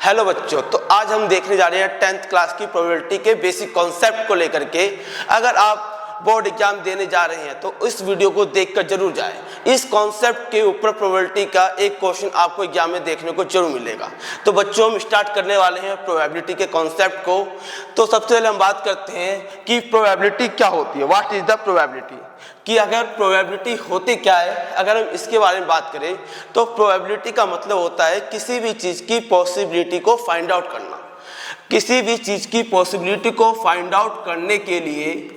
Hello बच्चों, तो आज हम देखने जा रहे हैं 10th क्लास की प्रोबेबिलिटी के बेसिक कॉन्सेप्ट को लेकर के। अगर आप बोर्ड एग्जाम देने जा रहे हैं तो इस वीडियो को देखकर जरूर जाएं। इस कॉन्सेप्ट के ऊपर प्रोबेबिलिटी का एक क्वेश्चन आपको एग्जाम में देखने को जरूर मिलेगा। तो बच्चों, हम स्टार्ट करने वाले हैं प्रोबेबिलिटी के कॉन्सेप्ट को। तो सबसे पहले हम बात करते हैं कि प्रोबेबिलिटी क्या होती है, व्हाट इज द प्रोबेबिलिटी, कि अगर प्रोबेबिलिटी होती क्या है। अगर हम इसके बारे में बात करें तो प्रोबेबिलिटी का मतलब होता है किसी भी चीज़ की पॉसिबिलिटी को फाइंड आउट करना। किसी भी चीज़ की पॉसिबिलिटी को फाइंड आउट करने के लिए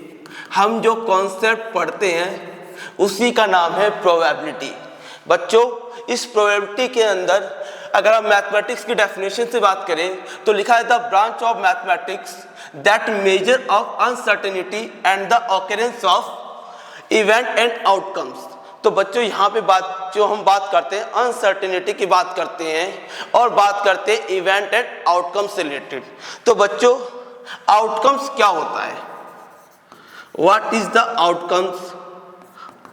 हम जो कॉन्सेप्ट पढ़ते हैं उसी का नाम है प्रोबेबिलिटी। बच्चों, इस प्रोबेबिलिटी के अंदर अगर हम मैथमेटिक्स की डेफिनेशन से बात करें तो लिखा है the branch of mathematics that measure of uncertainty and the occurrence of event and outcomes. तो बच्चों, यहाँ पे हम बात करते हैं अनसर्टेनिटी की बात करते हैं और बात करते हैं इवेंट एंड आउटकम्स से रिलेटेड। तो बच्चों, आउटकम्स क्या होता है, what is the outcomes,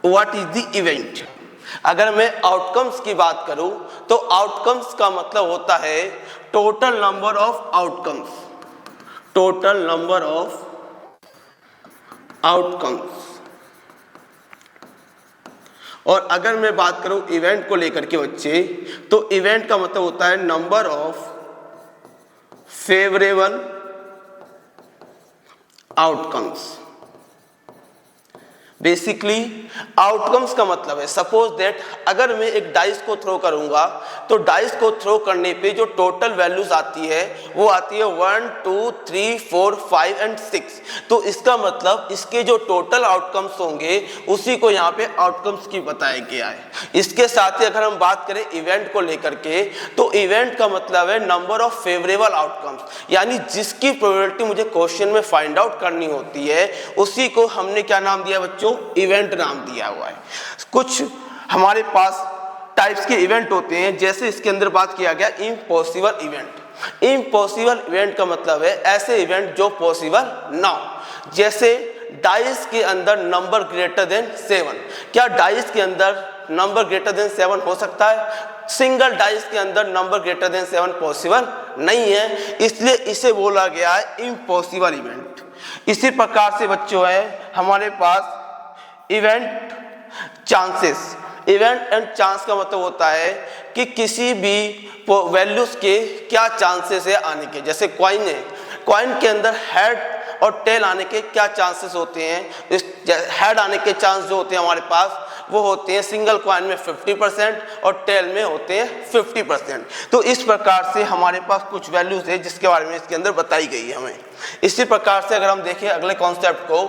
what is the event. अगर मैं आउटकम्स की बात करूं तो आउटकम्स का मतलब होता है total number of outcomes, total number of outcomes. और अगर मैं बात करूं इवेंट को लेकर के बच्चे, तो इवेंट का मतलब होता है number of favourable outcomes. Basically outcomes का मतलब है, सपोज दैट अगर मैं एक डाइस को थ्रो करूंगा तो डाइस को थ्रो करने पे जो टोटल वैल्यूज आती है वो आती है 1, 2, 3, 4, 5 एंड 6। तो इसका मतलब इसके जो टोटल आउटकम्स होंगे उसी को यहाँ पे आउटकम्स की बताया गया है। इसके साथ ही अगर हम बात करें इवेंट को लेकर के, तो इवेंट का मतलब है नंबर ऑफ फेवरेबल आउटकम्स, यानी जिसकी प्रोबेबिलिटी मुझे क्वेश्चन में फाइंड आउट करनी होती है उसी को हमने क्या नाम दिया बच्चों, इवेंट नाम दिया हुआ है। कुछ हमारे पास टाइप्स के इवेंट होते हैं, जैसे इसके अंदर बात किया गया इम्पॉसिबल इवेंट। इम्पॉसिबल इवेंट का मतलब है ऐसे इवेंट जो पॉसिबल ना हो। जैसे डाइस के अंदर नंबर ग्रेटर देन 7, क्या डाइस के अंदर नंबर ग्रेटर देन 7 हो सकता है? सिंगल डाइस के अंदर नंबर ग्रेटर देन 7 पॉसिबल नहीं है, इसलिए इसे बोला गया है इम्पॉसिबल इवेंट। इसी प्रकार से बच्चों है हमारे पास event chances. Event and chance का मतलब होता है कि किसी भी वैल्यूज के क्या चांसेस है आने के। जैसे कॉइन है, कॉइन के अंदर हेड और टेल आने के क्या चांसेस होते हैं। इस हेड आने के चांस जो होते हैं हमारे पास वो होते हैं सिंगल कॉइन में 50% और टेल में होते हैं 50%। तो इस प्रकार से हमारे पास कुछ वैल्यूज है जिसके बारे में इसके अंदर बताई गई है हमें। इसी प्रकार से अगर हम देखें अगले कॉन्सेप्ट को,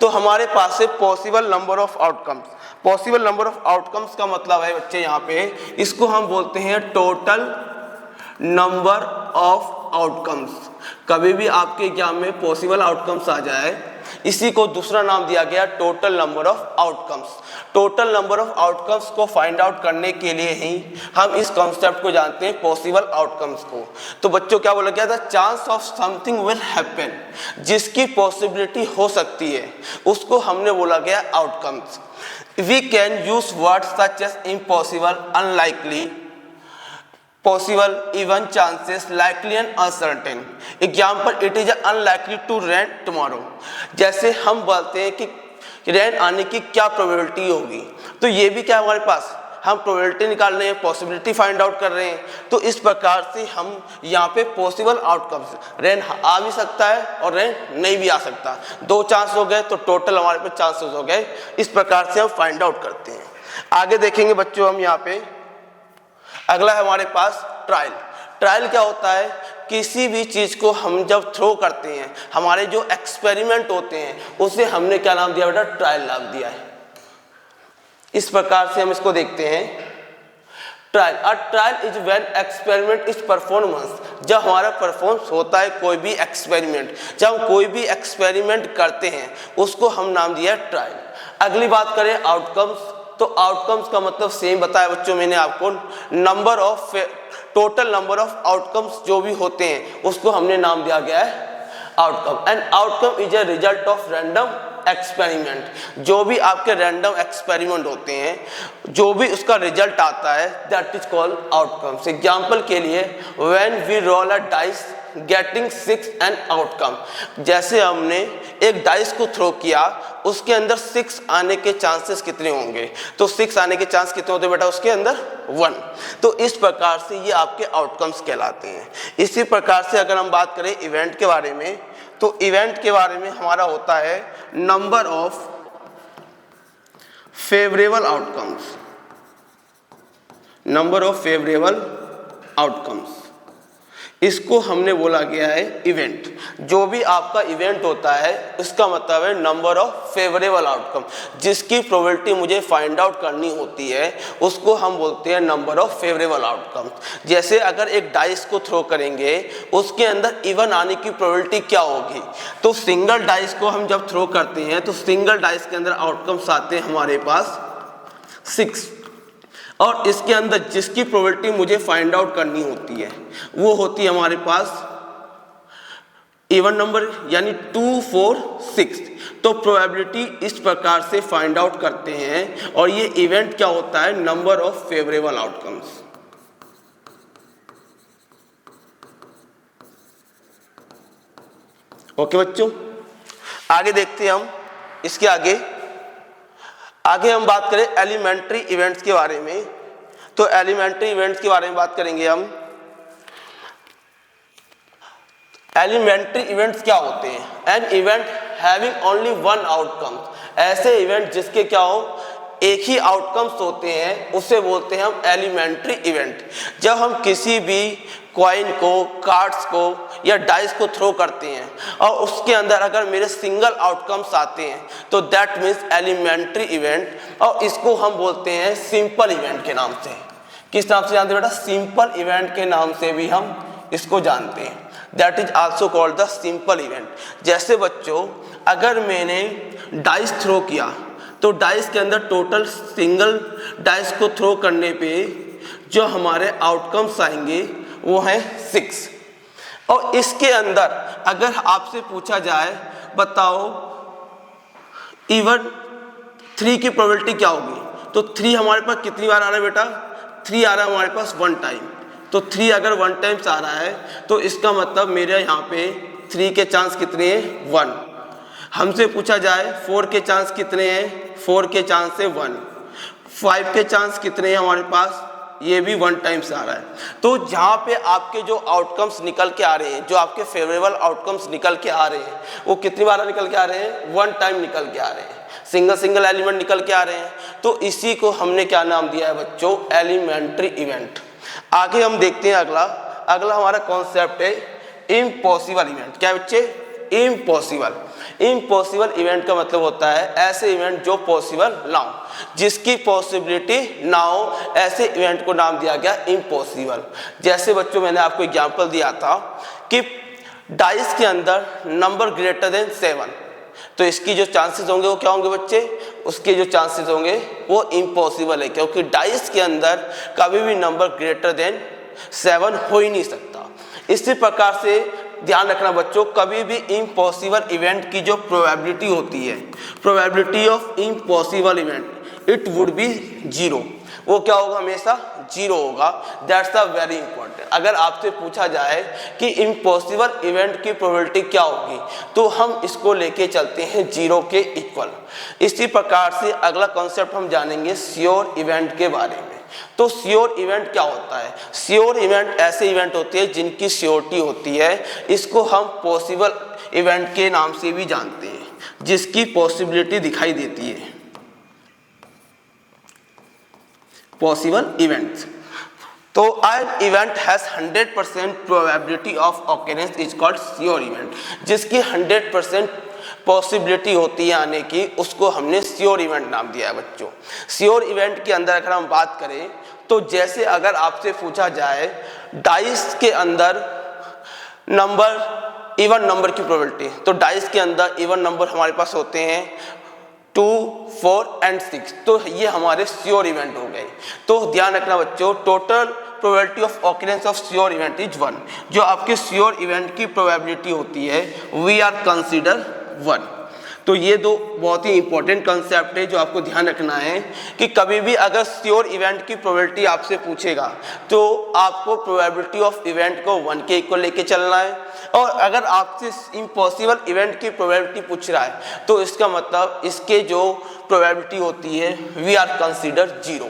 तो हमारे पास है possible number of outcomes. Possible number of outcomes का मतलब है बच्चे यहाँ पे, इसको हम बोलते हैं टोटल नंबर ऑफ आउटकम्स। कभी भी आपके एग्जाम में पॉसिबल आउटकम्स आ जाए, इसी को दूसरा नाम दिया गया total number of outcomes. Total number of outcomes को फाइंड आउट करने के लिए ही हम इस कॉन्सेप्ट को जानते हैं पॉसिबल आउटकम्स को। तो बच्चों क्या बोला गया था, chance of something will happen, जिसकी पॉसिबिलिटी हो सकती है उसको हमने बोला गया outcomes. We can use words such as impossible, unlikely, possible, even chances, likely and uncertain. Example, it is unlikely to rain tomorrow. जैसे हम बोलते हैं कि रेन आने की क्या प्रोबेबिलिटी होगी, तो ये भी क्या हमारे पास हम प्रोबेबिलिटी निकाल रहे हैं, पॉसिबिलिटी फाइंड आउट कर रहे हैं। तो इस प्रकार से हम यहाँ पे पॉसिबल आउटकम्स, रेन आ भी सकता है और रेन नहीं भी आ सकता, 2 चांस हो गए तो टोटल हमारे पे चांसेस हो गए। इस प्रकार से हम फाइंड आउट करते हैं। आगे देखेंगे बच्चों हम यहाँ पे, अगला है हमारे पास ट्रायल। ट्रायल क्या होता है, किसी भी चीज को हम जब थ्रो करते हैं, हमारे जो एक्सपेरिमेंट होते हैं उसे हमने क्या नाम दिया बेटा, ट्रायल नाम दिया है। इस प्रकार से हम इसको देखते हैं। Trial, a trial is when experiment is performance, जब हमारा परफॉर्मेंस होता है कोई भी एक्सपेरिमेंट, जब हम कोई भी एक्सपेरिमेंट करते हैं उसको हम नाम दिया है ट्रायल। अगली बात करें आउटकम्स, तो आउटकम्स का मतलब सेम बताया बच्चों मैंने आपको, number of total number of outcomes जो भी होते हैं उसको हमने नाम दिया गया है outcome. And outcome is a result of random experiment. जो भी आपके रैंडम एक्सपेरिमेंट होते हैं, जो भी उसका रिजल्ट आता है, that is called outcomes. Example के लिए, when we roll a dice getting 6 an outcome. जैसे हमने एक डाइस को थ्रो किया, उसके अंदर 6 आने के चांसेस कितने होंगे? तो 6 आने के चांस कितने होते हैं बेटा? उसके अंदर 1। तो इस प्रकार से ये आपके आउटकम्स कहलाते हैं। इसी प्रकार से अगर हम बात करें इवेंट के बारे में, तो इवेंट के बारे में हमारा होता है number of favourable outcomes. Number of favourable outcomes, इसको हमने बोला गया है इवेंट। जो भी आपका इवेंट होता है, इसका मतलब है नंबर ऑफ फेवरेबल आउटकम। जिसकी प्रोबेबिलिटी मुझे फाइंड आउट करनी होती है, उसको हम बोलते हैं नंबर ऑफ फेवरेबल आउटकम। जैसे अगर एक डाइस को थ्रो करेंगे, उसके अंदर इवन आने की प्रोबेबिलिटी क्या होगी? तो सिंगल डाइस को हम जब थ्रो करते हैं, तो सिंगल डाइस के अंदर आउटकम्स आते हैं हमारे पास 6, और इसके अंदर जिसकी प्रोबेबिलिटी मुझे फाइंड आउट करनी होती है, वो होती है हमारे पास इवन नंबर, यानी 2, 4, 6। तो प्रोबेबिलिटी इस प्रकार से फाइंड आउट करते हैं, और ये इवेंट क्या होता है? Number of favourable outcomes. Okay बच्चों, आगे देखते हैं हम। इसके आगे हम बात करें एलिमेंट्री इवेंट्स के बारे में। तो एलिमेंट्री इवेंट्स के बारे में बात करेंगे हम। एलिमेंट्री इवेंट्स क्या होते हैं? An event having only one outcome. ऐसे इवेंट जिसके क्या हो, एक ही आउटकम्स होते हैं, उसे बोलते हैं हम एलिमेंट्री इवेंट। जब हम किसी भी कॉइन को, कार्ड्स को या डाइस को थ्रो करते हैं, और उसके अंदर अगर मेरे सिंगल आउटकम्स आते हैं, तो दैट मीन्स एलिमेंट्री इवेंट। और इसको हम बोलते हैं सिंपल इवेंट के नाम से। किस नाम से जानते हैं बेटा? सिंपल इवेंट के नाम से भी हम इसको जानते हैं। That is also called the simple event. जैसे बच्चों, अगर मैंने डाइस थ्रो किया, तो डाइस के अंदर टोटल सिंगल डाइस को थ्रो करने पे जो हमारे आउटकम्स आएंगे वो है 6। और इसके अंदर अगर आपसे पूछा जाए, बताओ इवन 3 की प्रोबेबिलिटी क्या होगी? तो 3 हमारे पास कितनी बार आ रहा है बेटा? 3 आ रहा है हमारे पास 1 टाइम। तो 3 अगर 1 टाइम्स आ रहा है, तो इसका मतलब मेरे यहाँ पे 3 के चांस कितने हैं? 1। हमसे पूछा जाए 4 के चांस कितने हैं? 4 के चांस है 1। 5 के चांस कितने हैं हमारे पास? ये भी 1 टाइम्स आ रहा है। तो जहाँ पे आपके जो आउटकम्स निकल के आ रहे हैं, जो आपके फेवरेबल आउटकम्स निकल के आ रहे हैं, वो कितनी बार निकल के आ रहे हैं? 1 टाइम निकल के आ रहे हैं। सिंगल एलिमेंट निकल के आ रहे हैं। तो इसी को हमने क्या नाम दिया है बच्चों? Elementary event. आगे हम देखते हैं अगला हमारा कॉन्सेप्ट है इम्पॉसिबल इवेंट। क्या बच्चे? इम्पॉसिबल। इम्पॉसिबल इवेंट का मतलब होता है ऐसे इवेंट जो पॉसिबल ना हो, जिसकी पॉसिबिलिटी ना हो, ऐसे इवेंट को नाम दिया गया इम्पॉसिबल। जैसे बच्चों, मैंने आपको एग्जांपल दिया था कि डाइस के अंदर नंबर ग्रेटर देन 7, तो इसकी जो चांसेस होंगे वो क्या होंगे बच्चे? उसके जो चांसेस होंगे वो इम्पॉसिबल है, क्योंकि डाइस के अंदर कभी भी नंबर ग्रेटर देन 7 हो ही नहीं सकता। इसी प्रकार से ध्यान रखना बच्चों, कभी भी इम्पॉसिबल इवेंट की जो प्रोबेबिलिटी होती है, probability of impossible event, it would be 0। वो क्या होगा? हमेशा 0 होगा। That's a very important. अगर आपसे पूछा जाए कि इम्पॉसिबल इवेंट की प्रोबेबिलिटी क्या होगी, तो हम इसको लेके चलते हैं 0 के इक्वल। इसी प्रकार से अगला कॉन्सेप्ट हम जानेंगे श्योर इवेंट के बारे में। तो श्योर इवेंट क्या होता है? श्योर इवेंट ऐसे इवेंट होते हैं जिनकी श्योरिटी होती है। इसको हम पॉसिबल इवेंट के नाम से भी जानते हैं, जिसकी पॉसिबिलिटी दिखाई देती है। Possible events. तो an event has 100% probability of occurrence is called sure event. जिसकी 100% पॉसिबिलिटी होती है आने की, उसको हमने श्योर इवेंट नाम दिया है बच्चों। श्योर इवेंट के अंदर अगर हम बात करें, तो जैसे अगर आपसे पूछा जाए डाइस के अंदर नंबर, इवन नंबर की प्रोबेबिलिटी, तो डाइस के अंदर इवन नंबर हमारे पास होते हैं 2, 4 एंड 6, तो ये हमारे श्योर इवेंट हो गए। तो ध्यान रखना बच्चों, total probability of occurrence of sure event is 1। जो आपके श्योर इवेंट की प्रोबेबिलिटी होती है, वी आर कंसीडर 1। तो ये दो बहुत ही इंपॉर्टेंट कंसेप्ट है जो आपको ध्यान रखना है कि कभी भी अगर श्योर इवेंट की प्रोबेबिलिटी आपसे पूछेगा तो आपको प्रोबेबिलिटी ऑफ इवेंट को 1 के इक्वल लेके चलना है, और अगर आपसे इम्पॉसिबल इवेंट की प्रोबेबिलिटी पूछ रहा है तो इसका मतलब इसके जो प्रोबेबिलिटी होती है वी आर कंसीडर 0।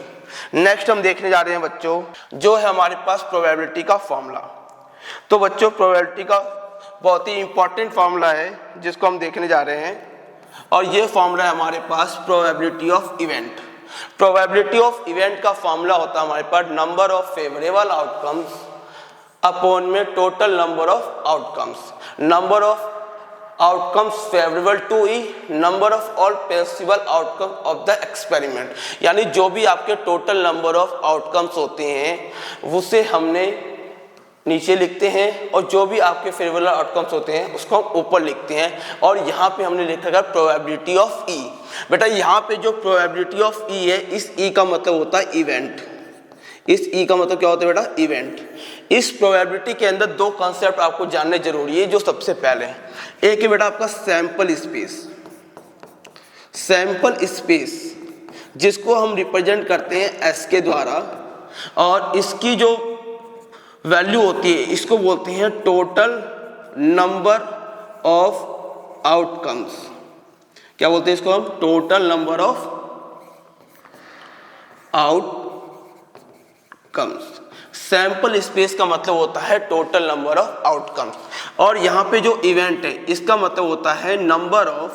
नेक्स्ट हम देखने जा रहे हैं बच्चों, जो है हमारे पास प्रोबेबिलिटी का फॉर्मूला। तो बच्चों प्रोबेबिलिटी का बहुत ही इंपॉर्टेंट फॉर्मूला है जिसको हम देखने जा रहे हैं, और ये फॉर्मूला है हमारे पास probability of event. Probability of event का फॉर्मूला होता है हमारे पास number of favourable outcomes upon में total number of outcomes. Number of outcomes favourable to E number of all possible outcome of the experiment, यानी जो भी आपके टोटल नंबर ऑफ आउटकम्स होते हैं उसे हमने नीचे लिखते हैं, और जो भी आपके फेवरेबल आउटकम्स होते हैं उसको हम ऊपर लिखते हैं। और यहाँ पे हमने लिखा है प्रोबेबिलिटी ऑफ ई। बेटा यहाँ पे जो प्रोबेबिलिटी ऑफ ई है, इस ई का मतलब होता है इवेंट। इस ई का मतलब क्या होता है बेटा? इवेंट। इस प्रोबेबिलिटी के अंदर दो कॉन्सेप्ट आपको जानने जरूरी है। जो सबसे पहले एक है बेटा आपका सैंपल स्पेस। सैंपल स्पेस जिसको हम रिप्रेजेंट करते हैं एस के द्वारा, और इसकी जो वैल्यू होती है इसको बोलते हैं टोटल नंबर ऑफ आउटकम्स। क्या बोलते हैं इसको हम? Total number of outcomes. Sample space का मतलब होता है टोटल नंबर ऑफ आउटकम्स, और यहाँ पे जो इवेंट है इसका मतलब होता है नंबर ऑफ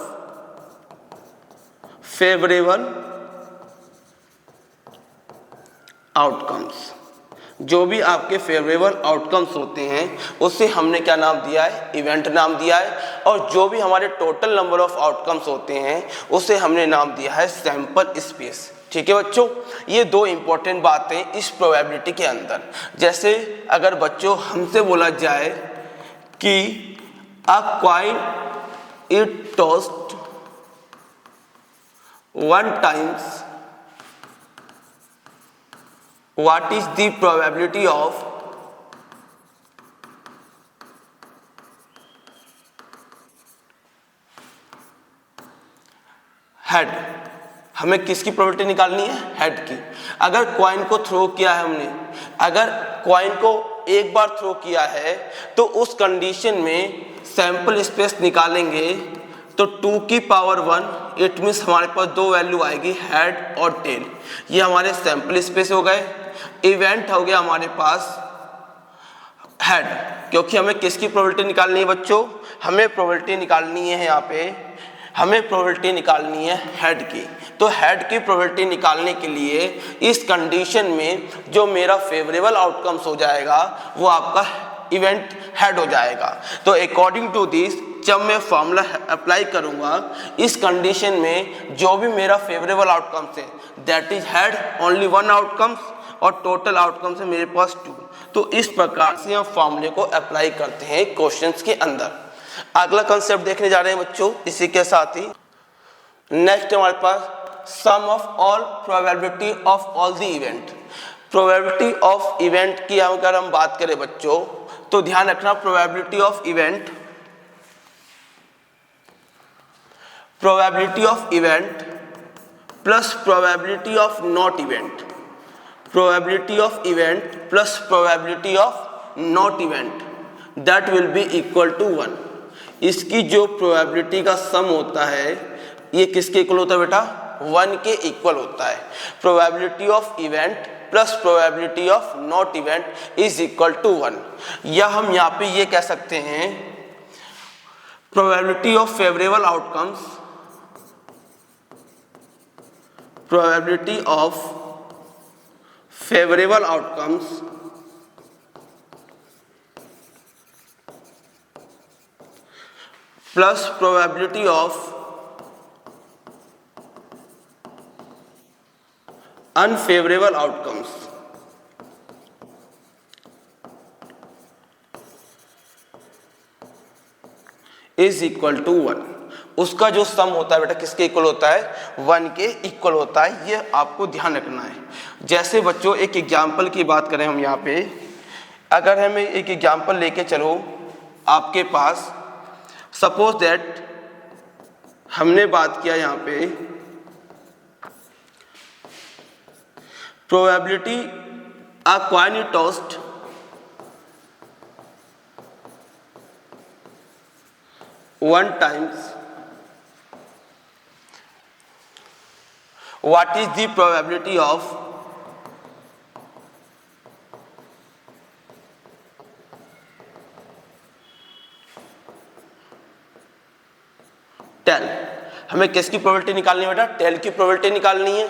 फेवरेबल आउटकम्स। जो भी आपके फेवरेबल आउटकम्स होते हैं उससे हमने क्या नाम दिया है? इवेंट नाम दिया है। और जो भी हमारे टोटल नंबर ऑफ आउटकम्स होते हैं उसे हमने नाम दिया है सैंपल स्पेस। ठीक है बच्चों, ये दो इंपॉर्टेंट बातें इस प्रोबेबिलिटी के अंदर। जैसे अगर बच्चों हमसे बोला जाए कि अ coin it tossed 1 times, what is the probability of head? हमें किसकी प्रोबेबिलिटी निकालनी है? हेड की। अगर कॉइन को थ्रो किया है हमने, अगर कॉइन को एक बार थ्रो किया है तो उस कंडीशन में सैंपल स्पेस निकालेंगे तो 2 की पावर 1, इट मीन्स हमारे पास दो वैल्यू आएगी हेड और टेल। ये हमारे सैंपल स्पेस हो गए। इवेंट हो गया हमारे पास हेड, क्योंकि हमें किसकी प्रोबेबिलिटी निकालनी है बच्चों? हमें प्रोबेबिलिटी निकालनी है यहाँ पे, हमें प्रोबेबिलिटी निकालनी है हेड की। तो हेड की प्रोबेबिलिटी निकालने के लिए इस कंडीशन में जो मेरा फेवरेबल आउटकम्स हो जाएगा वो आपका इवेंट हेड हो जाएगा। तो अकॉर्डिंग टू दिस जब मैं फॉर्मूला अप्लाई करूंगा इस कंडीशन में जो भी मेरा फेवरेबल आउटकम्स है that is head only 1 outcomes, और टोटल आउटकम्स है मेरे पास 2। तो इस प्रकार से हम फॉर्मूले को अप्लाई करते हैं क्वेश्चंस के अंदर। अगला कंसेप्ट देखने जा रहे हैं बच्चों इसी के साथ ही। नेक्स्ट हमारे पास sum of all probability of all the event. Probability of event की अगर हम बात करें बच्चों तो ध्यान रखना probability of event, probability of event plus probability of not event, probability of event plus probability of not event that will be equal to 1। इसकी जो प्रोबेबिलिटी का सम होता है ये किसके इक्वल होता है बेटा? 1 के इक्वल होता है। Probability of event plus probability of not event is equal to 1। या हम यहाँ पे ये कह सकते हैं probability of favourable outcomes, probability of favourable outcomes plus probability of unfavourable outcomes is equal to 1। उसका जो सम होता है बेटा किसके इक्वल होता है? 1 के इक्वल होता है। ये आपको ध्यान रखना है। जैसे बच्चों एक एग्जाम्पल की बात करें हम यहाँ पे, अगर हमें एक एग्जाम्पल लेके चलो आपके पास, सपोज दैट हमने बात किया यहाँ पे probability a coin is tossed one times, what is the probability of tail. हमें किसकी प्रोबेबिलिटी निकालनी है बेटा? टेल की प्रोबेबिलिटी निकालनी है।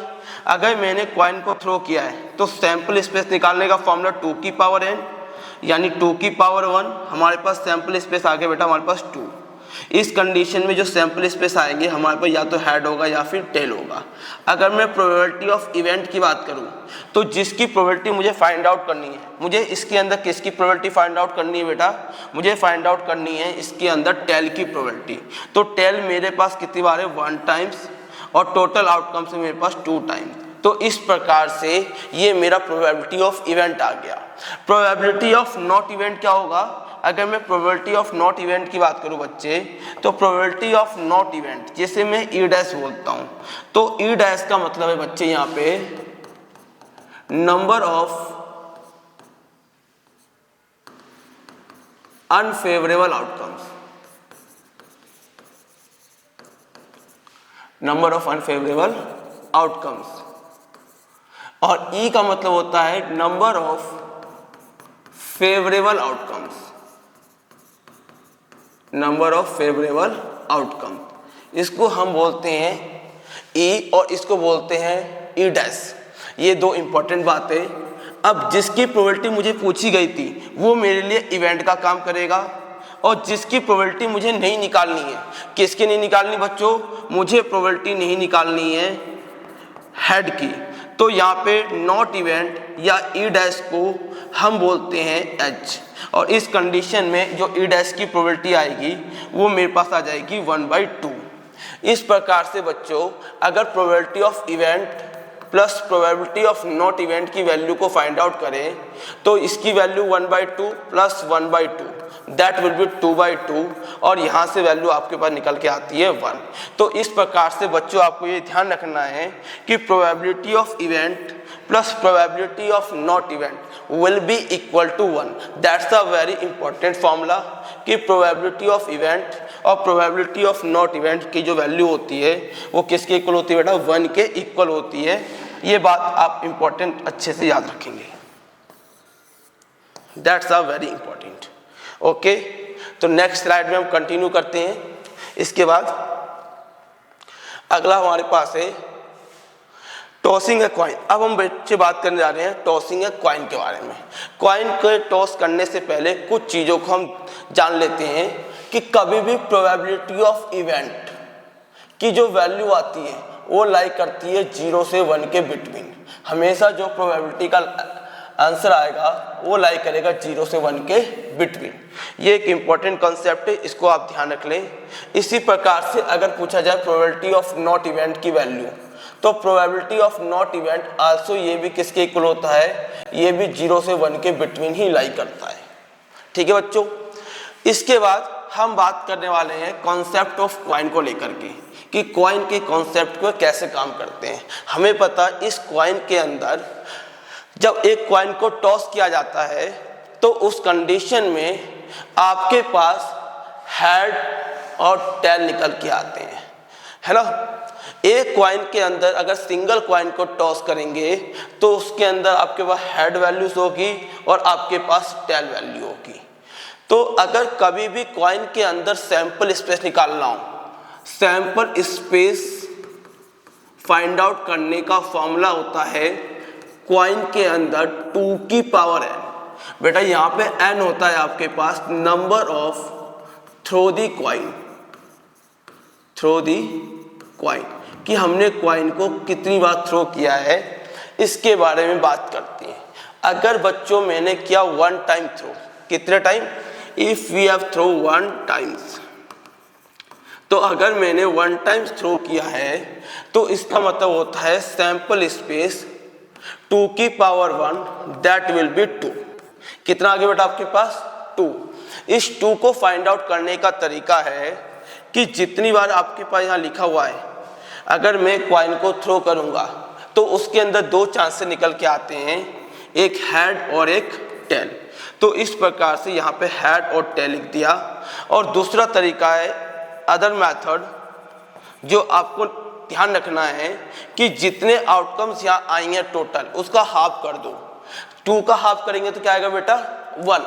अगर मैंने कॉइन को थ्रो किया है तो सैंपल स्पेस निकालने का फॉर्मूला 2 की पावर n यानी 2 की पावर 1, हमारे पास सैंपल स्पेस आ गया बेटा हमारे पास 2। इस कंडीशन में जो सैंपल स्पेस आएंगे हमारे पास या तो हेड होगा या फिर टेल होगा। अगर मैं प्रोबेबिलिटी ऑफ इवेंट की बात करूं तो जिसकी प्रोबेबिलिटी मुझे फाइंड आउट करनी है, मुझे इसके अंदर किसकी प्रोबेबिलिटी फाइंड आउट करनी है बेटा? मुझे फाइंड आउट करनी है इसके अंदर टेल की प्रोबेबिलिटी। तो टेल मेरे पास कितनी बार है? 1 टाइम्स, और टोटल आउटकम से मेरे पास 2 टाइम्स। तो इस प्रकार से ये मेरा प्रोबेबिलिटी ऑफ इवेंट आ गया। प्रोबेबिलिटी ऑफ नॉट इवेंट क्या होगा? अगर मैं प्रोबेबिलिटी ऑफ नॉट इवेंट की बात करूं बच्चे, तो प्रोबेबिलिटी ऑफ नॉट इवेंट जैसे मैं ई डैश बोलता हूं, तो ई डैश का मतलब है बच्चे यहां पे number of unfavourable outcomes, number of unfavourable outcomes. और ई का मतलब होता है number of favourable outcomes, number of favourable outcome. इसको हम बोलते हैं ई और इसको बोलते हैं ई डैश। ये दो इंपॉर्टेंट बातें। अब जिसकी प्रोबेबिलिटी मुझे पूछी गई थी वो मेरे लिए इवेंट का काम करेगा, और जिसकी प्रोबेबिलिटी मुझे नहीं निकालनी है, किसकी नहीं निकालनी बच्चों? मुझे प्रोबेबिलिटी नहीं निकालनी है हेड की। तो यहाँ पे नॉट इवेंट या ई डैश को हम बोलते हैं एच, और इस कंडीशन में जो ई डैश की प्रोबेबिलिटी आएगी वो मेरे पास आ जाएगी 1/2। इस प्रकार से बच्चों अगर probability of event plus probability of not event की वैल्यू को फाइंड आउट करें तो इसकी value 1/2 plus 1/2 that will B 2/2, और यहाँ से वैल्यू आपके पास निकल के आती है 1। तो इस प्रकार से बच्चों आपको ये ध्यान रखना है कि probability of event plus probability of not event will be equal to 1। That's a very important formula कि प्रोबेबिलिटी ऑफ इवेंट और प्रोबेबिलिटी ऑफ नॉट इवेंट की जो वैल्यू होती है वो किसके इक्वल होती है बेटा? 1 के इक्वल होती है। ये बात आप इंपॉर्टेंट अच्छे से याद रखेंगे। That's a very important. Okay, तो नेक्स्ट स्लाइड में हम कंटिन्यू करते हैं। इसके बाद अगला हमारे पास है टॉसिंग ए कॉइन। अब हम बच्चे बात करने जा रहे हैं टॉसिंग ए कॉइन के बारे में। कॉइन को टॉस करने से पहले कुछ चीज़ों को हम जान लेते हैं कि कभी भी प्रोबेबिलिटी ऑफ इवेंट की जो वैल्यू आती है वो लाई करती है 0 से 1 के बिटवीन। हमेशा जो प्रोबेबिलिटी का आंसर आएगा वो लाई करेगा 0 से 1 के बिटवीन। ये एक इम्पॉर्टेंट कॉन्सेप्ट है, इसको आप ध्यान रख लें। इसी प्रकार से अगर पूछा जाए प्रोबेबिलिटी ऑफ नॉट इवेंट की वैल्यू, तो probability of not event also ये भी किसके इक्वल होता है? ये भी 0 से 1 के बिटवीन ही लाई करता है। ठीक है बच्चों, इसके बाद हम बात करने वाले हैं कॉन्सेप्ट ऑफ कॉइन को लेकर के कि कॉइन के कॉन्सेप्ट को कैसे काम करते हैं। हमें पता इस कॉइन के अंदर जब एक कॉइन को टॉस किया जाता है तो उस कंडीशन में आपके पास हेड और टेल निकल के आते हैं, है ना। एक कॉइन के अंदर अगर सिंगल कॉइन को टॉस करेंगे तो उसके अंदर आपके पास हेड वैल्यूज होगी और आपके पास टेल वैल्यू होगी। तो अगर कभी भी कॉइन के अंदर सैंपल स्पेस निकालना हो, सैंपल स्पेस फाइंड आउट करने का फॉर्मूला होता है कॉइन के अंदर 2 की पावर n। बेटा यहाँ पे n होता है आपके पास number of throw the coin, throw the coin कि हमने कॉइन को कितनी बार थ्रो किया है इसके बारे में बात करते हैं। अगर बच्चों मैंने किया 1 टाइम थ्रो, कितने time? If we have throw 1 times, तो अगर मैंने 1 टाइम्स थ्रो किया है तो इसका मतलब होता है सैंपल स्पेस 2 की पावर 1 दैट विल बी 2। कितना आगे बेटा आपके पास? 2। इस 2 को फाइंड आउट करने का तरीका है कि जितनी बार आपके पास यहाँ लिखा हुआ है, अगर मैं कॉइन को थ्रो करूँगा तो उसके अंदर दो चांसेस निकल के आते हैं, एक हेड और एक टेल। तो इस प्रकार से यहाँ पे हेड और टेल लिख दिया। और दूसरा तरीका है अदर मेथड, जो आपको ध्यान रखना है कि जितने आउटकम्स यहाँ आएंगे टोटल उसका हाफ कर दो। 2 का हाफ करेंगे तो क्या आएगा बेटा 1।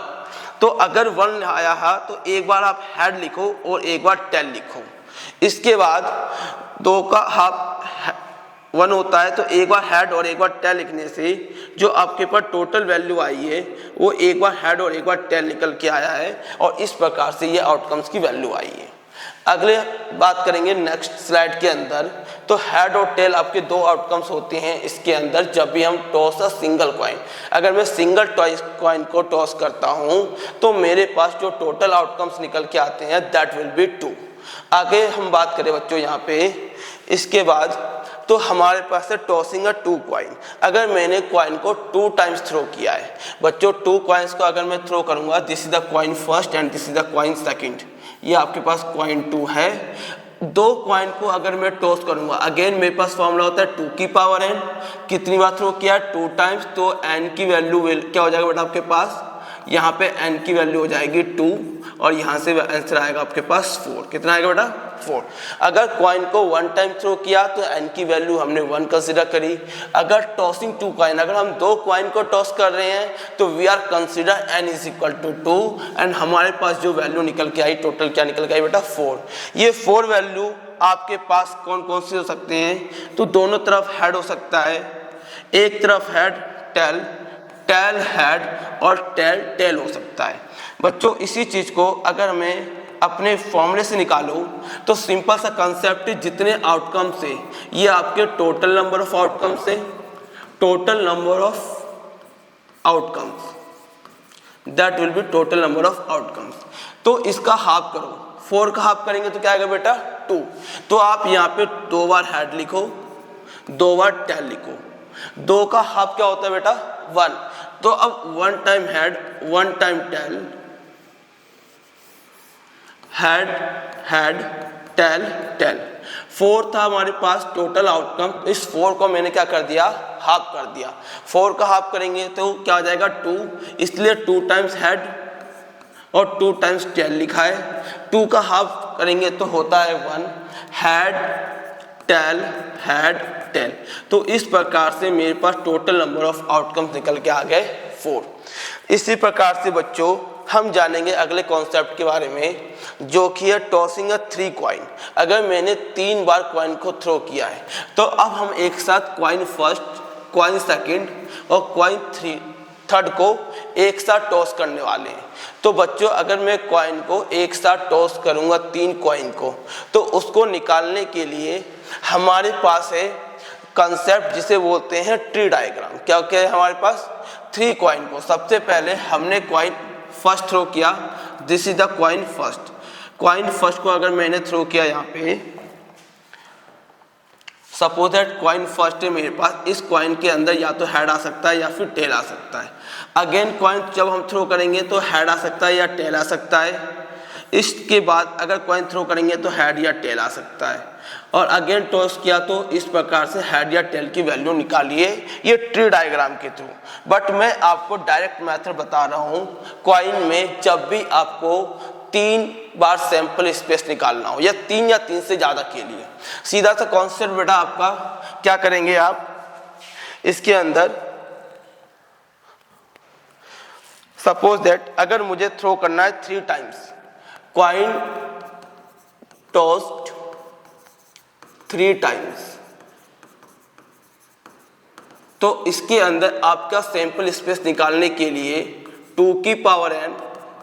तो अगर 1 आया है तो एक बार आप हेड लिखो और एक बार टेल लिखो। इसके बाद 2 का हाफ 1 होता है तो एक बार हेड और एक बार टेल लिखने से जो आपके पास टोटल वैल्यू आई है वो एक बार हेड और एक बार टेल निकल के आया है, और इस प्रकार से ये आउटकम्स की वैल्यू आई है। अगले बात करेंगे नेक्स्ट स्लाइड के अंदर। तो हेड और टेल आपके दो आउटकम्स होते हैं इसके अंदर जब भी हम टॉस अ सिंगल कॉइन। अगर मैं सिंगल कॉइन को टॉस करता हूं तो मेरे पास जो टोटल आउटकम्स निकल के आते हैं दैट विल बी 2। आगे हम बात करें बच्चों यहाँ पे, इसके बाद तो हमारे पास है टॉसिंग अ 2 कॉइन। अगर मैंने कॉइन को 2 टाइम्स थ्रो किया है बच्चों, 2 कॉइन्स को अगर मैं थ्रो करूंगा, this is the coin first and this is the coin second. ये आपके पास कॉइन 2 है। 2 कॉइन को अगर मैं टॉस करूंगा, अगेन मेरे पास फॉर्मूला होता है 2 की पावर n। कितनी बार थ्रो किया 2 टाइम्स, तो n की वैल्यू क्या हो जाएगा बेटा आपके पास, यहाँ पे n की वैल्यू हो जाएगी 2 और यहाँ से आंसर आएगा आपके पास 4। कितना आएगा बेटा 4। अगर कॉइन को 1 टाइम थ्रो किया तो n की वैल्यू हमने 1 कंसिडर करी। अगर टॉसिंग 2 कॉइन, अगर हम 2 कॉइन को टॉस कर रहे हैं तो we are consider n is equal to 2 and हमारे पास जो वैल्यू निकल के आई टोटल क्या निकल के आई बेटा 4। ये 4 वैल्यू आपके पास कौन कौन से हो सकते हैं, तो दोनों तरफ हेड हो सकता है, एक तरफ हेड टेल, टेल हेड और टेल टेल हो सकता है। बच्चों इसी चीज को अगर मैं अपने फॉर्मूले से निकालूं तो सिंपल सा कंसेप्ट है, जितने आउटकम से ये आपके टोटल नंबर ऑफ आउटकम से, total number of outcomes that will B total number of outcomes. तो इसका हाफ करो, 4 का हाफ करेंगे तो क्या आएगा बेटा 2। तो आप यहाँ पे 2 बार हेड लिखो, 2 बार टेल लिखो। 2 का हाफ क्या होता है बेटा 1। तो अब 1 time head 1 time tail, head head tail tail. 4 था हमारे पास टोटल आउटकम, इस 4 को मैंने क्या कर दिया हाफ कर दिया। 4 का हाफ करेंगे तो क्या आ जाएगा 2, इसलिए 2 टाइम्स हेड और 2 टाइम्स टेल लिखा है। 2 का हाफ करेंगे तो होता है 1, हेड टेल हेड टेल। तो इस प्रकार से मेरे पास टोटल नंबर ऑफ आउटकम्स निकल के आ गए 4। इसी प्रकार से बच्चों हम जानेंगे अगले कॉन्सेप्ट के बारे में, जो कि है टॉसिंग अ 3 कॉइन। अगर मैंने 3 बार कॉइन को थ्रो किया है तो अब हम एक साथ कॉइन फर्स्ट, कॉइन सेकंड और कॉइन थर्ड को एक साथ टॉस करने वाले हैं। तो बच्चों अगर मैं कॉइन को एक साथ टॉस करूंगा 3 कॉइन को, तो उसको निकालने के लिए हमारे पास है कंसेप्ट जिसे बोलते हैं ट्री डायग्राम। क्या क्या है हमारे पास, 3 कॉइन को सबसे पहले हमने कॉइन फर्स्ट थ्रो किया, this is the coin first. Coin first को अगर मैंने थ्रो किया यहाँ पे, सपोज दैट कॉइन फर्स्ट है मेरे पास, इस कॉइन के अंदर या तो हेड आ सकता है या फिर टेल आ सकता है। अगेन कॉइन जब हम थ्रो करेंगे तो हेड आ सकता है या टेल आ सकता है। इसके बाद अगर कॉइन थ्रो करेंगे तो हेड या टेल आ सकता है, और अगेन टॉस किया तो इस प्रकार से हेड या टेल की वैल्यू निकालिए, ये ट्री डायग्राम के थ्रू। बट मैं आपको डायरेक्ट मेथड बता रहा हूँ, कॉइन में जब भी आपको 3 बार सैंपल स्पेस निकालना हो या 3 या 3 से ज़्यादा के लिए, सीधा सा कॉन्सेप्ट बेटा आपका क्या करेंगे आप, इसके अंदर सपोज दैट अगर मुझे थ्रो करना है 3 टाइम्स, कॉइन टॉस्ड 3 टाइम्स, तो इसके अंदर आपका सैंपल स्पेस निकालने के लिए 2 की power n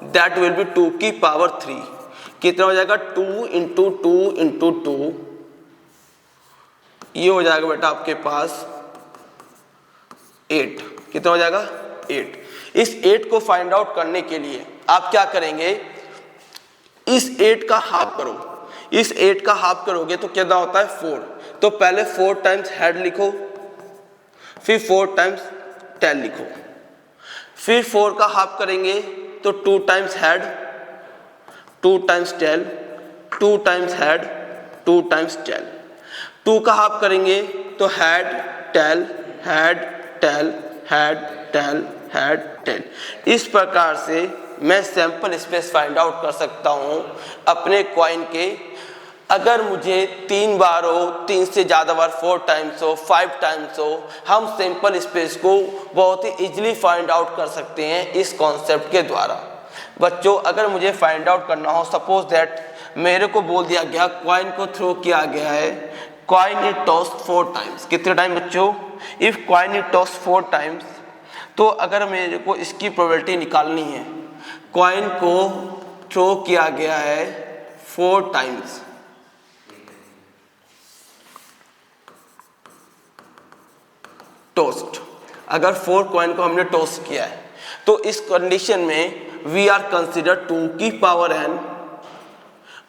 that will B 2 की पावर 3। कितना हो जाएगा 2 इंटू 2 इंटू 2, ये हो जाएगा बेटा आपके पास 8। कितना हो जाएगा 8। इस 8 को फाइंड आउट करने के लिए आप क्या करेंगे, इस 8 का हाफ करो। इस 8 का हाफ करोगे तो कितना होता है 4। तो पहले 4 टाइम्स हेड लिखो, फिर 4 टाइम्स टेल लिखो, फिर 4 का हाफ करेंगे तो 2 times head, 2 times tail, 2 times head 2 times tail. 2 का हाफ करेंगे तो head tail head tail head tail head tail. इस प्रकार से मैं सैंपल स्पेस फाइंड आउट कर सकता हूँ अपने कॉइन के। अगर मुझे 3 बार हो, 3 से ज़्यादा बार, 4 टाइम्स हो, 5 टाइम्स हो, हम सैंपल स्पेस को बहुत ही इजीली फाइंड आउट कर सकते हैं इस कॉन्सेप्ट के द्वारा। बच्चों अगर मुझे फाइंड आउट करना हो, सपोज दैट मेरे को बोल दिया गया कॉइन को थ्रो किया गया है, कॉइन इज टॉस्ड 4 टाइम्स। कितने टाइम बच्चों? If coin is tossed 4 times, तो अगर मेरे को इसकी प्रोबेबिलिटी निकालनी है, कॉइन को थ्रो किया गया है 4 टाइम्स, टोस्ट, अगर 4 कॉइन को हमने टोस्ट किया है तो इस कंडीशन में वी आर कंसिडर 2 की पावर n,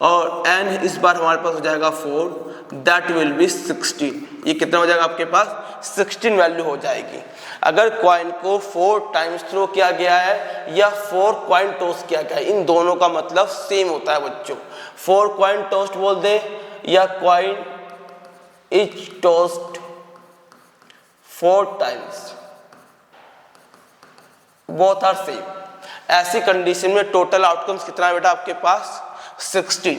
और n इस बार हमारे पास हो जाएगा 4, दैट विल बी 16। ये कितना हो जाएगा आपके पास? 16 वैल्यू हो जाएगी। अगर कॉइन को 4 टाइम्स थ्रो किया गया है या 4 कॉइन टोस्ट किया गया है, इन दोनों का मतलब सेम होता है बच्चों। 4 कॉइन टोस्ट बोल दे या coin is tossed 4 times, both are same. ऐसी कंडीशन में टोटल आउटकम्स कितना है बेटा आपके पास? 16।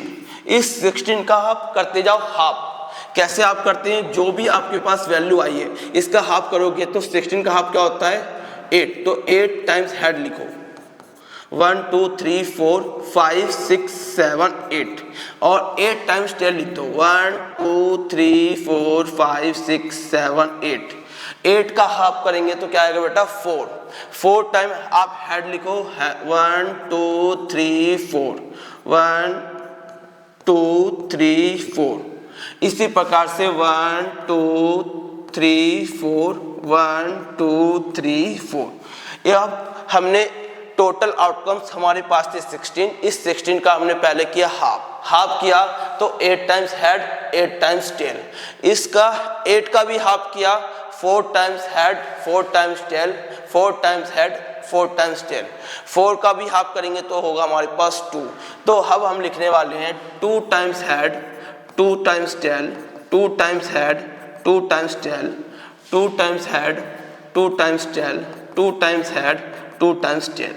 इस 16 का आप करते जाओ हाफ। कैसे आप करते हैं? जो भी आपके पास वैल्यू आई है इसका हाफ करोगे तो 16 का हाफ क्या होता है? 8। तो 8 टाइम्स हेड लिखो, 1 2 3 4 5 6 7 8, और 8 टाइम्स टेल लिख दो, 1 2 3 4 5 6 7 8। 8 का हाफ करेंगे तो क्या आएगा बेटा? 4। 4 टाइम आप हेड लिखो, 1 2 3 4, 1 2 3 4। इसी प्रकार से 1 2 3 4, 1 2 3 4। ये अब हमने टोटल आउटकम्स हमारे पास थे 16। इस 16 का हमने पहले किया हाफ किया तो 8 टाइम्स हेड 8 टाइम्स टेल। इसका 8 का भी हाफ किया, 4 times head 4 times tail, 4 times head 4 times tail. 4 का भी हाफ करेंगे तो होगा हमारे पास 2। तो अब हम लिखने वाले हैं 2 times head 2 times tail, 2 times head 2 times tail, 2 times head 2 times tail, 2 times head 2 times tail.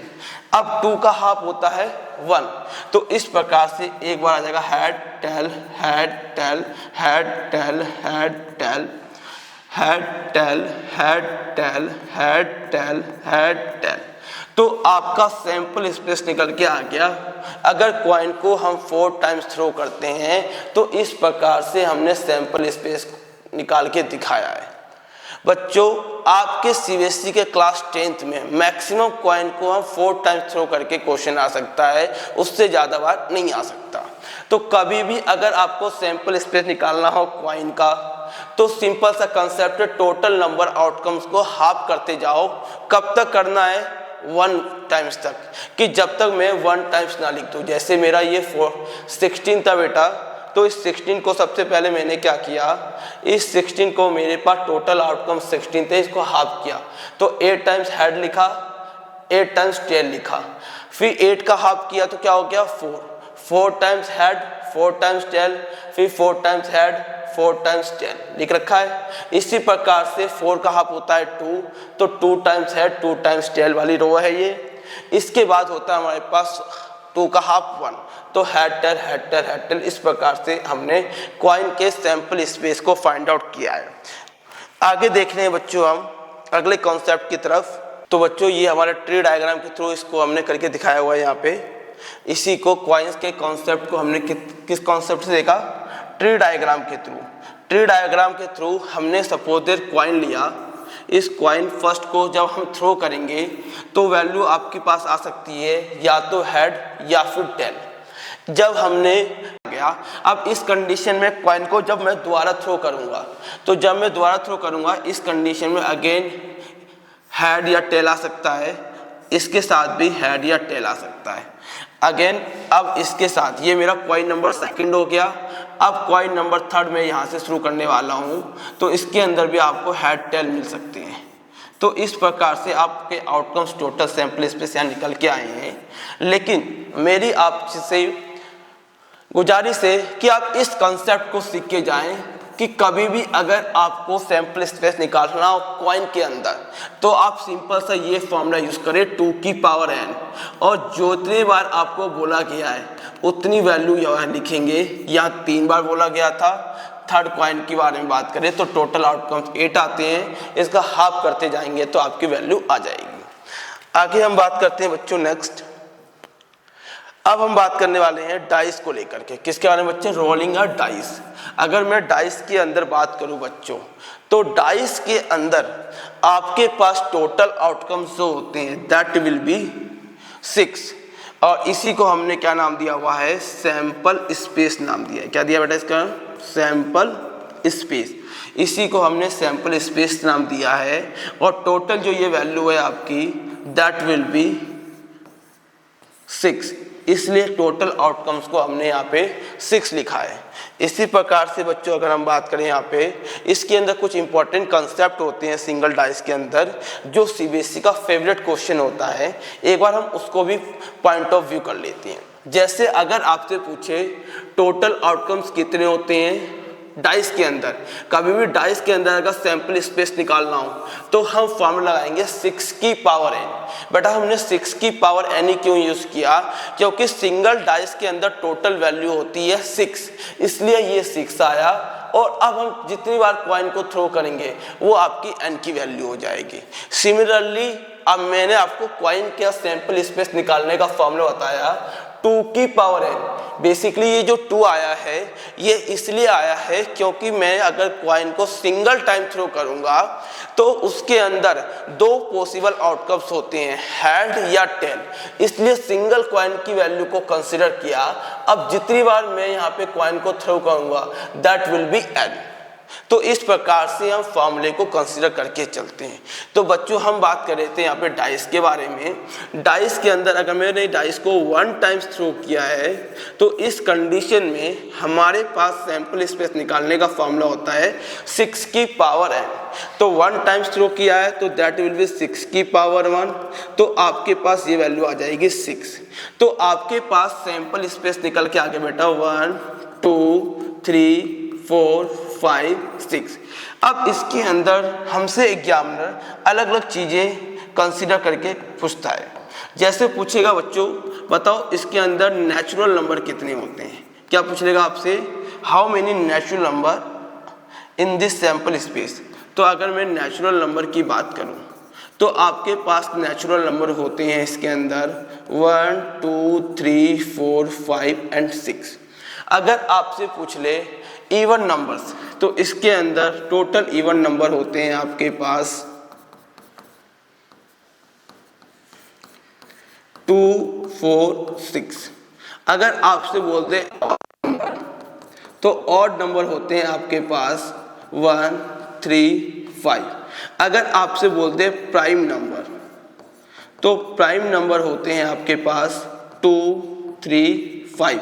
अब 2 का हाफ होता है 1। तो इस प्रकार से एक बार आ जाएगा head tail head tail head tail head tail head tail head tail head tail head tell. तो आपका सैंपल स्पेस निकल के आ गया। अगर कॉइन को हम 4 टाइम्स थ्रो करते हैं तो इस प्रकार से हमने सैंपल स्पेस निकाल के दिखाया है। बच्चों आपके सीबीएसई के क्लास 10th में मैक्सिमम कॉइन को हम 4 टाइम्स थ्रो करके क्वेश्चन आ सकता है, उससे ज़्यादा बार नहीं आ सकता। तो कभी भी अगर आपको सैंपल स्पेस निकालना हो कॉइन का तो सिंपल सा कंसेप्ट है, टोटल नंबर आउटकम्स को हाफ करते जाओ। कब तक करना है? 1 टाइम्स तक, कि जब तक मैं 1 टाइम्स ना लिख दूँ। जैसे मेरा ये 16 था बेटा, तो इस 16 को सबसे पहले मैंने क्या किया, इस 16 को मेरे पास टोटल आउटकम 16 थे, इसको हाफ किया तो 8 टाइम्स हेड लिखा, 8 टाइम्स टेल लिखा, फिर 8 का हाफ किया तो क्या हो गया 4, 4 टाइम्स हेड 4 टाइम्स टेल, फिर 4 टाइम्स हेड 4 टाइम्स टेल लिख रखा है। इसी प्रकार से 4 का हाफ होता है 2, तो 2 टाइम्स हेड 2 टाइम्स टेल वाली रो है ये। इसके बाद होता है हमारे पास 2 का हाफ 1, तो head tail head tail head tail. इस प्रकार से हमने कॉइन के सैंपल स्पेस को फाइंड आउट किया है। आगे देख रहे हैं बच्चों हम अगले कॉन्सेप्ट की तरफ। तो बच्चों ये हमारे ट्री डायग्राम के थ्रू इसको हमने करके दिखाया हुआ है यहाँ पे। इसी को कॉइन्स के कॉन्सेप्ट को हमने किस कॉन्सेप्ट से देखा? ट्री डायग्राम के थ्रू। ट्री डायग्राम के थ्रू हमने सपोज दैट कॉइन लिया, इस कॉइन फर्स्ट को जब हम थ्रो करेंगे तो वैल्यू आपके पास आ सकती है या तो हेड या फिर टेल। जब हमने गया, अब इस कंडीशन में कॉइन को जब मैं दोबारा थ्रो करूंगा, तो जब मैं दोबारा थ्रो करूंगा इस कंडीशन में अगेन हेड या टेल आ सकता है, इसके साथ भी हेड या टेल आ सकता है अगेन। अब इसके साथ ये मेरा कॉइन नंबर सेकंड हो गया। अब कॉइन नंबर थर्ड में यहाँ से शुरू करने वाला हूँ, तो इसके अंदर भी आपको हेड टेल मिल सकते हैं। तो इस प्रकार से आपके आउटकम्स टोटल सैंपल स्पेस यहाँ निकल के आए हैं। लेकिन मेरी आपसे गुजारिश है कि आप इस कंसेप्ट को सीख के जाएं कि कभी भी अगर आपको सैंपल स्पेस निकालना हो कॉइन के अंदर तो आप सिंपल सा ये फॉर्मूला यूज करें 2 की पावर n, और जितनी बार आपको बोला गया है उतनी वैल्यू यहाँ लिखेंगे। यहाँ 3 बार बोला गया था। थर्ड कॉइन के बारे में बात करें तो टोटल आउटकम्स 8 आते हैं, इसका हाफ करते जाएंगे तो आपकी वैल्यू आ जाएगी। आगे हम बात करते हैं बच्चों नेक्स्ट। अब हम बात करने वाले हैं डाइस को लेकर के। किसके बारे में बच्चे? रोलिंग अ डाइस। अगर मैं डाइस के अंदर बात करूं बच्चों तो डाइस के अंदर आपके पास टोटल आउटकम्स जो होते हैं दैट विल बी 6, और इसी को हमने क्या नाम दिया हुआ है? सैंपल स्पेस नाम दिया है। क्या दिया बेटा इसका? Sample space. इसी को हमने सैंपल स्पेस नाम दिया है, और टोटल जो ये वैल्यू है आपकी दैट विल बी 6, इसलिए टोटल आउटकम्स को हमने यहाँ पे 6 लिखा है। इसी प्रकार से बच्चों अगर हम बात करें यहाँ पे इसके अंदर कुछ इंपॉर्टेंट कंसेप्ट होते हैं सिंगल डाइस के अंदर जो सीबीएसई का फेवरेट क्वेश्चन होता है, एक बार हम उसको भी पॉइंट ऑफ व्यू कर लेते हैं। जैसे अगर आपसे पूछे टोटल आउटकम्स कितने होते हैं डाइस के अंदर, कभी भी डाइस के अंदर अगर सैंपल स्पेस निकालना हो तो हम फॉर्मूला लगाएंगे 6 की पावर n। बेटा हमने 6 की पावर n ही क्यों यूज किया? क्योंकि सिंगल डाइस के अंदर टोटल वैल्यू होती है 6, इसलिए ये 6 आया। और अब हम जितनी बार कॉइन को थ्रो करेंगे वो आपकी n की वैल्यू हो जाएगी। सिमिलरली अब मैंने आपको कॉइन के सैंपल स्पेस निकालने का फॉर्मूला बताया 2 की पावर n। बेसिकली ये जो 2 आया है ये इसलिए आया है क्योंकि मैं अगर कॉइन को सिंगल टाइम थ्रो करूंगा तो उसके अंदर 2 पॉसिबल आउटकम्स होते हैं, हेड या टेल, इसलिए सिंगल कॉइन की वैल्यू को कंसीडर किया। अब जितनी बार मैं यहाँ पे कॉइन को थ्रो करूंगा दैट विल बी n। तो इस प्रकार से हम फॉर्मूले को कंसीडर करके चलते हैं। तो बच्चों हम बात कर रहे थे यहाँ पे डाइस के बारे में। डाइस के अंदर अगर मैंने डाइस को 1 टाइम्स थ्रो किया है तो इस कंडीशन में हमारे पास सैंपल स्पेस निकालने का फॉर्मूला होता है 6 की पावर n। तो 1 टाइम्स थ्रो किया है तो दैट विल बी 6 की पावर 1, तो आपके पास ये वैल्यू आ जाएगी 6। तो आपके पास सैंपल स्पेस निकल के आगे बेटा 1 2 3 4 5 6। अब इसके अंदर हमसे एग्जामिनर अलग अलग चीज़ें कंसीडर करके पूछता है। जैसे पूछेगा बच्चों बताओ इसके अंदर नेचुरल नंबर कितने होते हैं। क्या पूछ लेगा आपसे? How many natural number in this sample space. तो अगर मैं नेचुरल नंबर की बात करूं तो आपके पास नेचुरल नंबर होते हैं इसके अंदर 1 2 3 4 5 एंड 6। अगर आपसे पूछ ले इवन नंबर्स तो इसके अंदर टोटल इवन नंबर होते हैं आपके पास 2 4 6। अगर आपसे बोलते हैं तो ऑड नंबर होते हैं आपके पास 1 3 5। अगर आपसे बोलते हैं प्राइम नंबर तो प्राइम नंबर होते हैं आपके पास 2 3 5।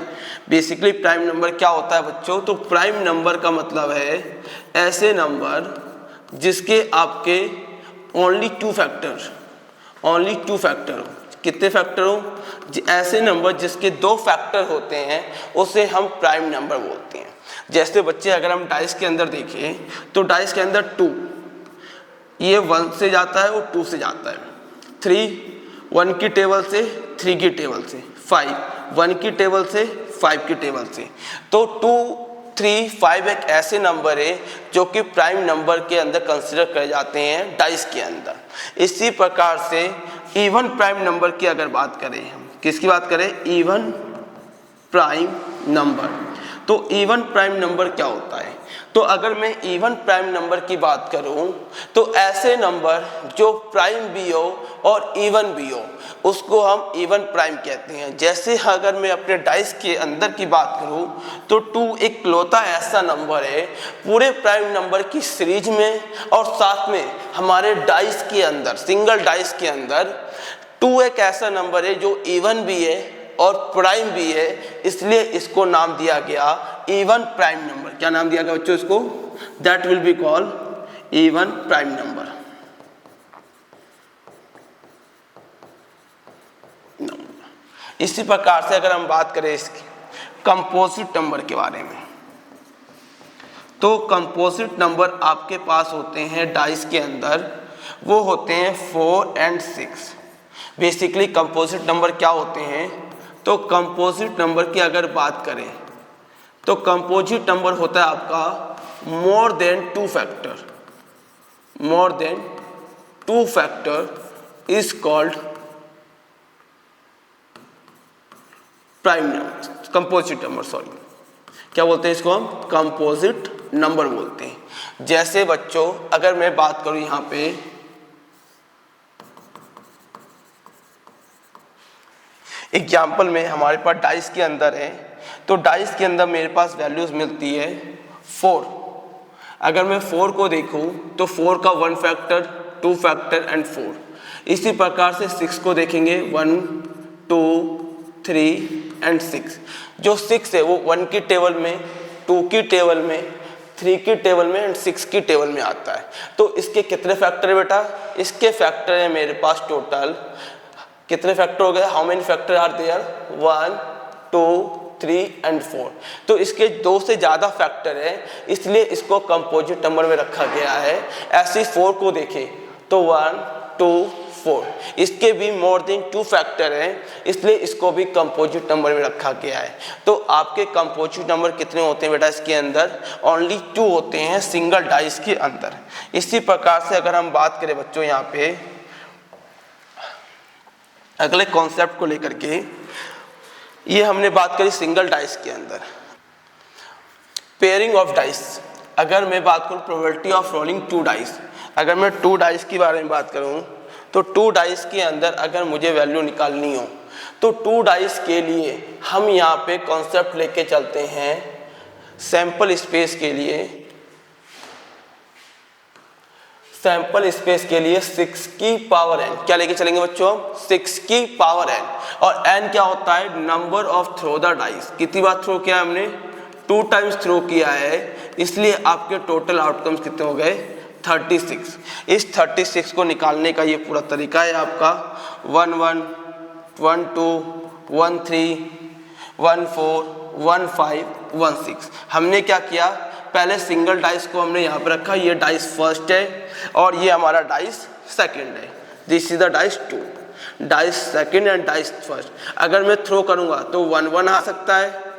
बेसिकली प्राइम नंबर क्या होता है बच्चों? तो प्राइम नंबर का मतलब है ऐसे नंबर जिसके आपके ओनली 2 फैक्टर। कितने फैक्टर हो? ऐसे नंबर जिसके 2 फैक्टर होते हैं उसे हम प्राइम नंबर बोलते हैं। जैसे बच्चे अगर हम डाइस के अंदर देखें तो डाइस के अंदर 2 ये 1 से जाता है और 2 से जाता है, 3 1 की टेबल से 3 की टेबल से, 5 1 की टेबल से 5 की टेबल से। तो 2 3 5 एक ऐसे नंबर है जो कि प्राइम नंबर के अंदर कंसीडर करे जाते हैं डाइस के अंदर। इसी प्रकार से इवन प्राइम नंबर की अगर बात करें, हम किसकी बात करें? Even prime number. तो इवन प्राइम नंबर क्या होता है? तो अगर मैं इवन प्राइम नंबर की बात करूं तो ऐसे नंबर जो प्राइम भी हो और इवन भी हो उसको हम इवन प्राइम कहते हैं। जैसे अगर मैं अपने डाइस के अंदर की बात करूं तो 2 एक लौता ऐसा नंबर है पूरे प्राइम नंबर की सीरीज में, और साथ में हमारे डाइस के अंदर सिंगल डाइस के अंदर 2 एक ऐसा नंबर है जो इवन भी है और प्राइम भी है, इसलिए इसको नाम दिया गया इवन प्राइम नंबर। क्या नाम दिया गया बच्चों इसको? That will be called even prime number. इसी प्रकार से अगर हम बात करें इसकी कंपोजिट नंबर के बारे में। तो कंपोजिट नंबर आपके पास होते हैं डाइस के अंदर, वो होते हैं 4 और 6। बेसिकली कंपोजिट नंबर क्या होते हैं? तो कंपोजिट नंबर की अगर बात करें तो कंपोजिट नंबर होता है आपका more than 2 factor. More than 2 factor is called prime number, composite number, sorry क्या बोलते हैं इसको? हम कंपोजिट नंबर बोलते हैं। जैसे बच्चों अगर मैं बात करूं यहां पे एग्जाम्पल में, हमारे पास डाइस के अंदर है, तो डाइस के अंदर मेरे पास वैल्यूज मिलती है 4। अगर मैं 4 को देखूं तो 4 का 1 फैक्टर, 2 फैक्टर एंड 4। इसी प्रकार से 6 को देखेंगे 1, 2, 3 एंड 6। जो 6 है वो 1 की टेबल में, 2 की टेबल में, 3 की टेबल में एंड 6 की टेबल में आता है। तो इसके कितने फैक्टर है बेटा? इसके फैक्टर है मेरे पास टोटल कितने फैक्टर हो गए? How many factor are there? 1, 2, 3 and 4। तो इसके 2 से ज़्यादा फैक्टर है, इसलिए इसको कंपोजिट नंबर में रखा गया है। ऐसे 4 को देखें तो 1, 2, 4, इसके भी मोर देन 2 फैक्टर हैं, इसलिए इसको भी कंपोजिट नंबर में रखा गया है। तो आपके कंपोजिट नंबर कितने होते हैं बेटा? इसके अंदर ओनली 2 होते हैं सिंगल डाइस के अंदर। इसी प्रकार से अगर हम बात करें बच्चों यहाँ पे अगले कॉन्सेप्ट को लेकर के, ये हमने बात करी सिंगल डाइस के अंदर पेयरिंग ऑफ डाइस। अगर मैं बात करूँ प्रोबेबिलिटी ऑफ रोलिंग 2 डाइस, अगर मैं 2 डाइस की बारे में बात करूँ तो 2 डाइस के अंदर अगर मुझे वैल्यू निकालनी हो तो 2 डाइस के लिए हम यहाँ पे कॉन्सेप्ट लेके चलते हैं सैंपल स्पेस के लिए। सैंपल स्पेस के लिए 6 की पावर n क्या लेके चलेंगे बच्चों? 6 की पावर n। और n क्या होता है? Number of throw the dice. कितनी बार थ्रो किया हमने? 2 टाइम्स थ्रो किया है, इसलिए आपके टोटल आउटकम्स कितने हो गए? 36। इस 36 को निकालने का ये पूरा तरीका है आपका 1 1 1 2 1 3 1 4 1 5 1 6। हमने क्या किया? पहले सिंगल डाइस को हमने यहाँ पे रखा, ये डाइस फर्स्ट है और ये हमारा डाइस सेकंड है। This is the dice 2, dice second and dice first. अगर मैं थ्रो करूँगा तो 1 1 आ सकता है,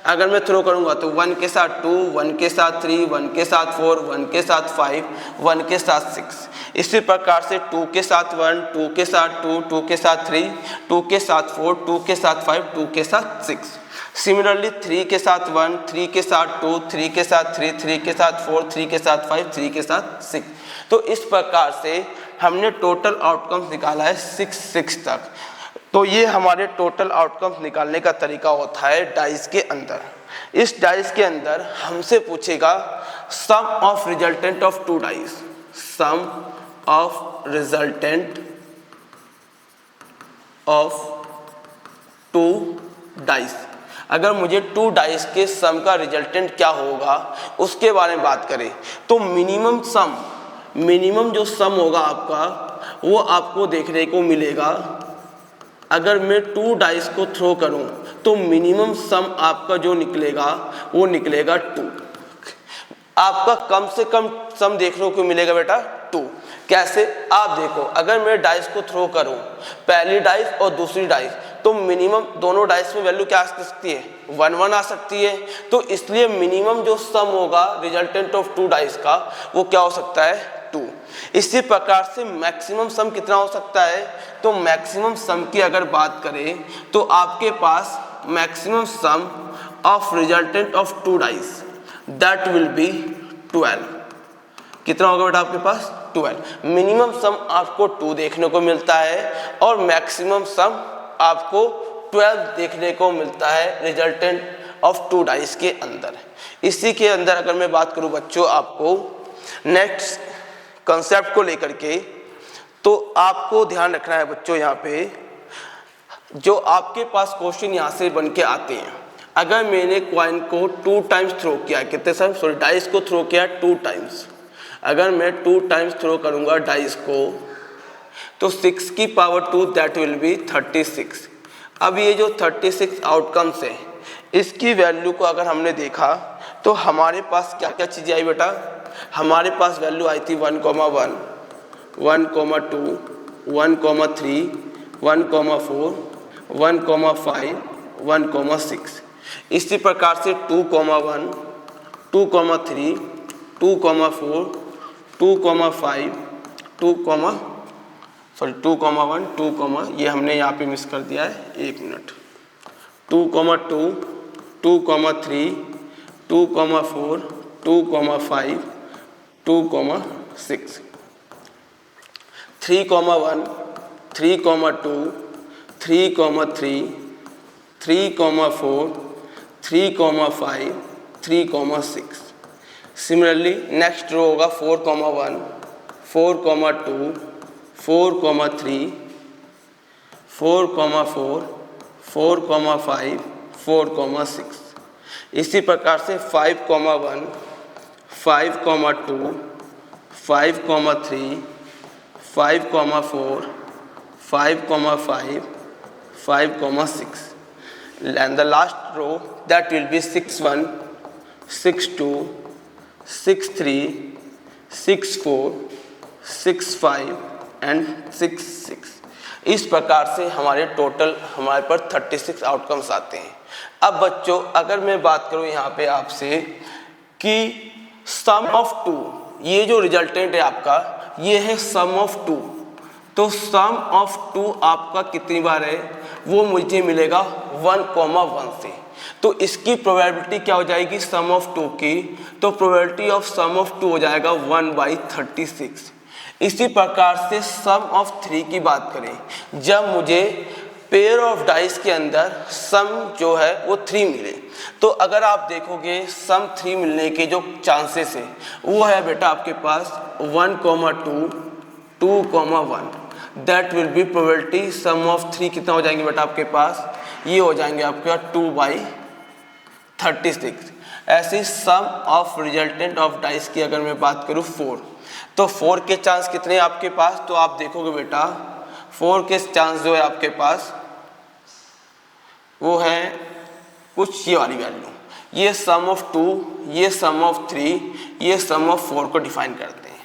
अगर मैं थ्रो करूँगा तो 1 के साथ 2, 1 के साथ 3, 1 के साथ 4, 1 के साथ 5, 1 के साथ 6। इसी प्रकार से 2 के साथ 1, 2 के साथ 2, 2 के साथ 3, 2 के साथ 4, 2 के साथ 5, 2 के साथ 6। सिमिलरली 3 के साथ 1, 3 के साथ 2, 3 के साथ 3, 3 के साथ 4, 3 के साथ 5, 3 के साथ 6। तो इस प्रकार से हमने टोटल आउटकम्स निकाला है 6 तक। तो ये हमारे टोटल आउटकम्स निकालने का तरीका होता है डाइस के अंदर। इस डाइस के अंदर हमसे पूछेगा sum of resultant of 2 dice, sum of resultant of 2 dice. अगर मुझे 2 डाइस के सम का रिजल्टेंट क्या होगा उसके बारे में बात करें तो मिनिमम जो सम होगा आपका वो आपको देखने को मिलेगा। अगर मैं 2 डाइस को थ्रो करूं तो मिनिमम सम आपका जो निकलेगा वो निकलेगा 2। आपका कम से कम सम देखने को मिलेगा बेटा 2। कैसे? आप देखो, अगर मैं डाइस को थ्रो करूं, पहली डाइस और दूसरी डाइस, तो मिनिमम दोनों डाइस में वैल्यू क्या आ सकती है? 1 1 आ सकती है। तो इसलिए मिनिमम जो सम होगा रिजल्टेंट ऑफ 2 डाइस का वो क्या हो सकता है? 2। इसी प्रकार से मैक्सिमम सम कितना हो सकता है? तो मैक्सिमम सम की अगर बात करें तो आपके पास maximum sum of resultant of 2 dice that will be 12। कितना होगा बेटा आपके पास? 12। मिनिमम सम आपको 2 देखने को मिलता है और मैक्सिमम सम आपको 12 देखने को मिलता है रिजल्टेंट ऑफ 2 डाइस के अंदर। इसी के अंदर अगर मैं बात करूं बच्चों आपको नेक्स्ट कंसेप्ट को लेकर के, तो आपको ध्यान रखना है बच्चों यहाँ पे जो आपके पास क्वेश्चन यहाँ से बन के आते हैं। अगर मैंने कॉइन को 2 टाइम्स थ्रो किया, कितने टाइम? सॉरी, डाइस को थ्रो किया 2 टाइम्स। अगर मैं 2 टाइम्स थ्रो करूंगा डाइस को तो 6 की पावर 2 दैट विल बी 36। अब ये जो 36 आउटकम्स है इसकी वैल्यू को अगर हमने देखा तो हमारे पास क्या क्या चीज़ें आई बेटा, हमारे पास वैल्यू आई थी 1,1, 1,2, 1,3, 1,4, 1,5, 1,6। इसी प्रकार से 2,1, 2,3, 2,4, 2,5, 2,1, 2, ये हमने यहाँ पे मिस कर दिया है, 1 मिनट, 2,2, 2,3, 2,4, 2,5, 2,6, 3,1, 3,2, 3,3, 3,4, 3,5, 3,6। सिमिलरली नेक्स्ट रो होगा 4,1, 4,2, 4,3, 4,4, 4,5, 4,6। इसी प्रकार से 5,1, 5,2, 5,3, 5,4, 5,5, 5,6, and the last row that will be 6,1, 6,2, 6,3, 6,4, 6,5 and 6,6। इस प्रकार से हमारे टोटल हमारे पर 36 आउटकम्स आते हैं। अब बच्चों अगर मैं बात करूं यहाँ पे आपसे कि सम ऑफ टू, ये जो रिजल्टेंट है आपका ये है सम ऑफ टू, तो सम ऑफ टू आपका कितनी बार है वो मुझे मिलेगा 1,1 से। तो इसकी प्रोबेबिलिटी क्या हो जाएगी सम ऑफ टू की, तो probability of sum of two हो जाएगा 1/36। इसी प्रकार से सम ऑफ 3 की बात करें, जब मुझे पेयर ऑफ डाइस के अंदर सम जो है वो 3 मिले, तो अगर आप देखोगे सम 3 मिलने के जो चांसेस है वो है बेटा आपके पास 1,2, 2,1। That will be probability sum of 3 कितना हो जाएंगे बेटा आपके पास, ये हो जाएंगे आपके 2/36। ऐसे सम ऑफ रिजल्टेंट ऑफ डाइस की अगर मैं बात करूँ 4, तो 4 के चांस कितने हैं आपके पास, तो आप देखोगे बेटा 4 के चांस जो है आपके पास वो है कुछ ये वाली वैल्यू, ये सम ऑफ 2, ये सम ऑफ 3, ये सम ऑफ 4 को डिफाइन करते हैं।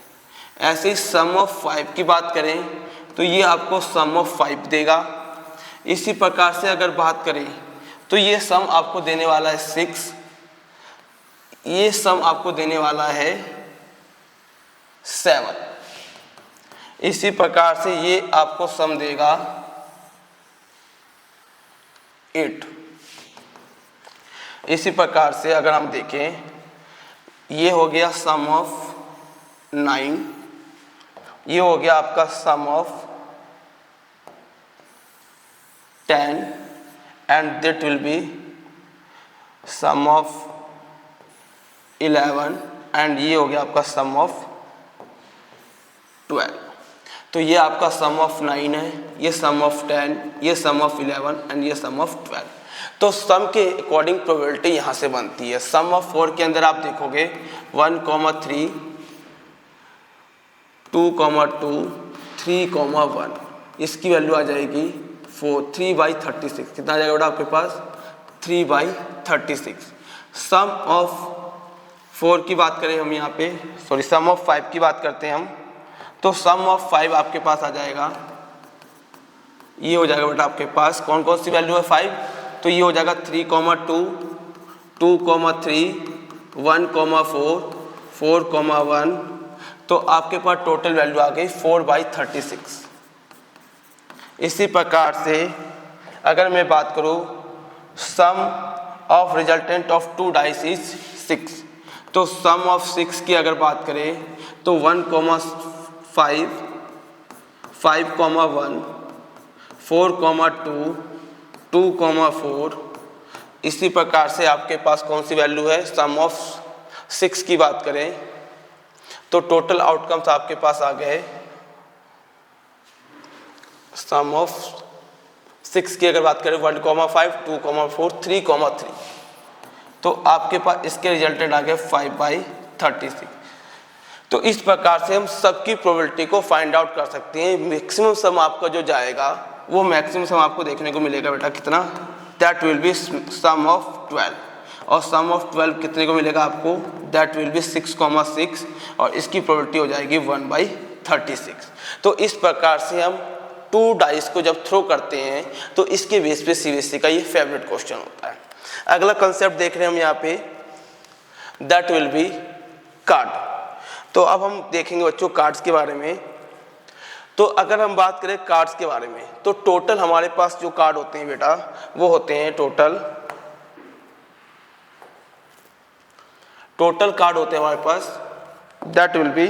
ऐसे ही सम ऑफ 5 की बात करें तो ये आपको सम ऑफ 5 देगा। इसी प्रकार से अगर बात करें तो ये सम आपको देने वाला है 6, ये सम आपको देने वाला है 7। इसी प्रकार से ये आपको सम देगा 8। इसी प्रकार से अगर हम देखें ये हो गया सम ऑफ 9, ये हो गया आपका sum of 10 and that will be sum of 11 and ये हो गया आपका सम ऑफ 12। तो ये आपका सम ऑफ 9 है, ये सम ऑफ 10, ये सम ऑफ 11 एंड ये सम ऑफ 12। तो सम के अकॉर्डिंग प्रोबेबिलिटी यहाँ से बनती है। सम ऑफ 4 के अंदर आप देखोगे 1,3, 2,2, 3,1, इसकी वैल्यू आ जाएगी 3/36। कितना आ जाएगा बेटा आपके पास 3/36। सम ऑफ 4 की बात करें हम यहाँ पे, सॉरी सम ऑफ 5 की बात करते हैं हम, तो सम ऑफ 5 आपके पास आ जाएगा, ये हो जाएगा बेटा आपके पास कौन कौन सी वैल्यू है 5, तो ये हो जाएगा 3,2, 2,3, 1,4, 4,1। तो आपके पास टोटल वैल्यू आ गई 4/36। इसी प्रकार से अगर मैं बात करूँ sum of resultant of 2 dice is 6, तो सम ऑफ 6 की अगर बात करें तो 1,5, 5,1, 4,2, 2,4। इसी प्रकार से आपके पास कौन सी वैल्यू है सम ऑफ 6 की बात करें तो टोटल आउटकम्स आपके पास आ गए सम ऑफ 6 की अगर बात करें 1,5, 2,4, 3,3। तो आपके पास इसके रिजल्टेंट आ गए 5/36। तो इस प्रकार से हम सबकी प्रोबेबिलिटी को फाइंड आउट कर सकते हैं। मैक्सिमम सम आपका जो जाएगा वो मैक्सिमम सम आपको देखने को मिलेगा बेटा कितना that will be sum of 12, और सम ऑफ 12 कितने को मिलेगा आपको, दैट विल बी 6,6, और इसकी प्रोबेबिलिटी हो जाएगी 1/36। तो इस प्रकार से हम 2 डाइस को जब थ्रो करते हैं तो इसके बेस पे सीबीएसई का ये फेवरेट क्वेश्चन होता है। अगला कंसेप्ट देख रहे हैं हम यहाँ पे, दैट विल बी कार्ड। तो अब हम देखेंगे बच्चों कार्ड्स के बारे में। तो अगर हम बात करें कार्ड्स के बारे में, तो टोटल हमारे पास जो कार्ड होते हैं बेटा, वो होते हैं टोटल कार्ड होते हैं हमारे पास, दैट विल बी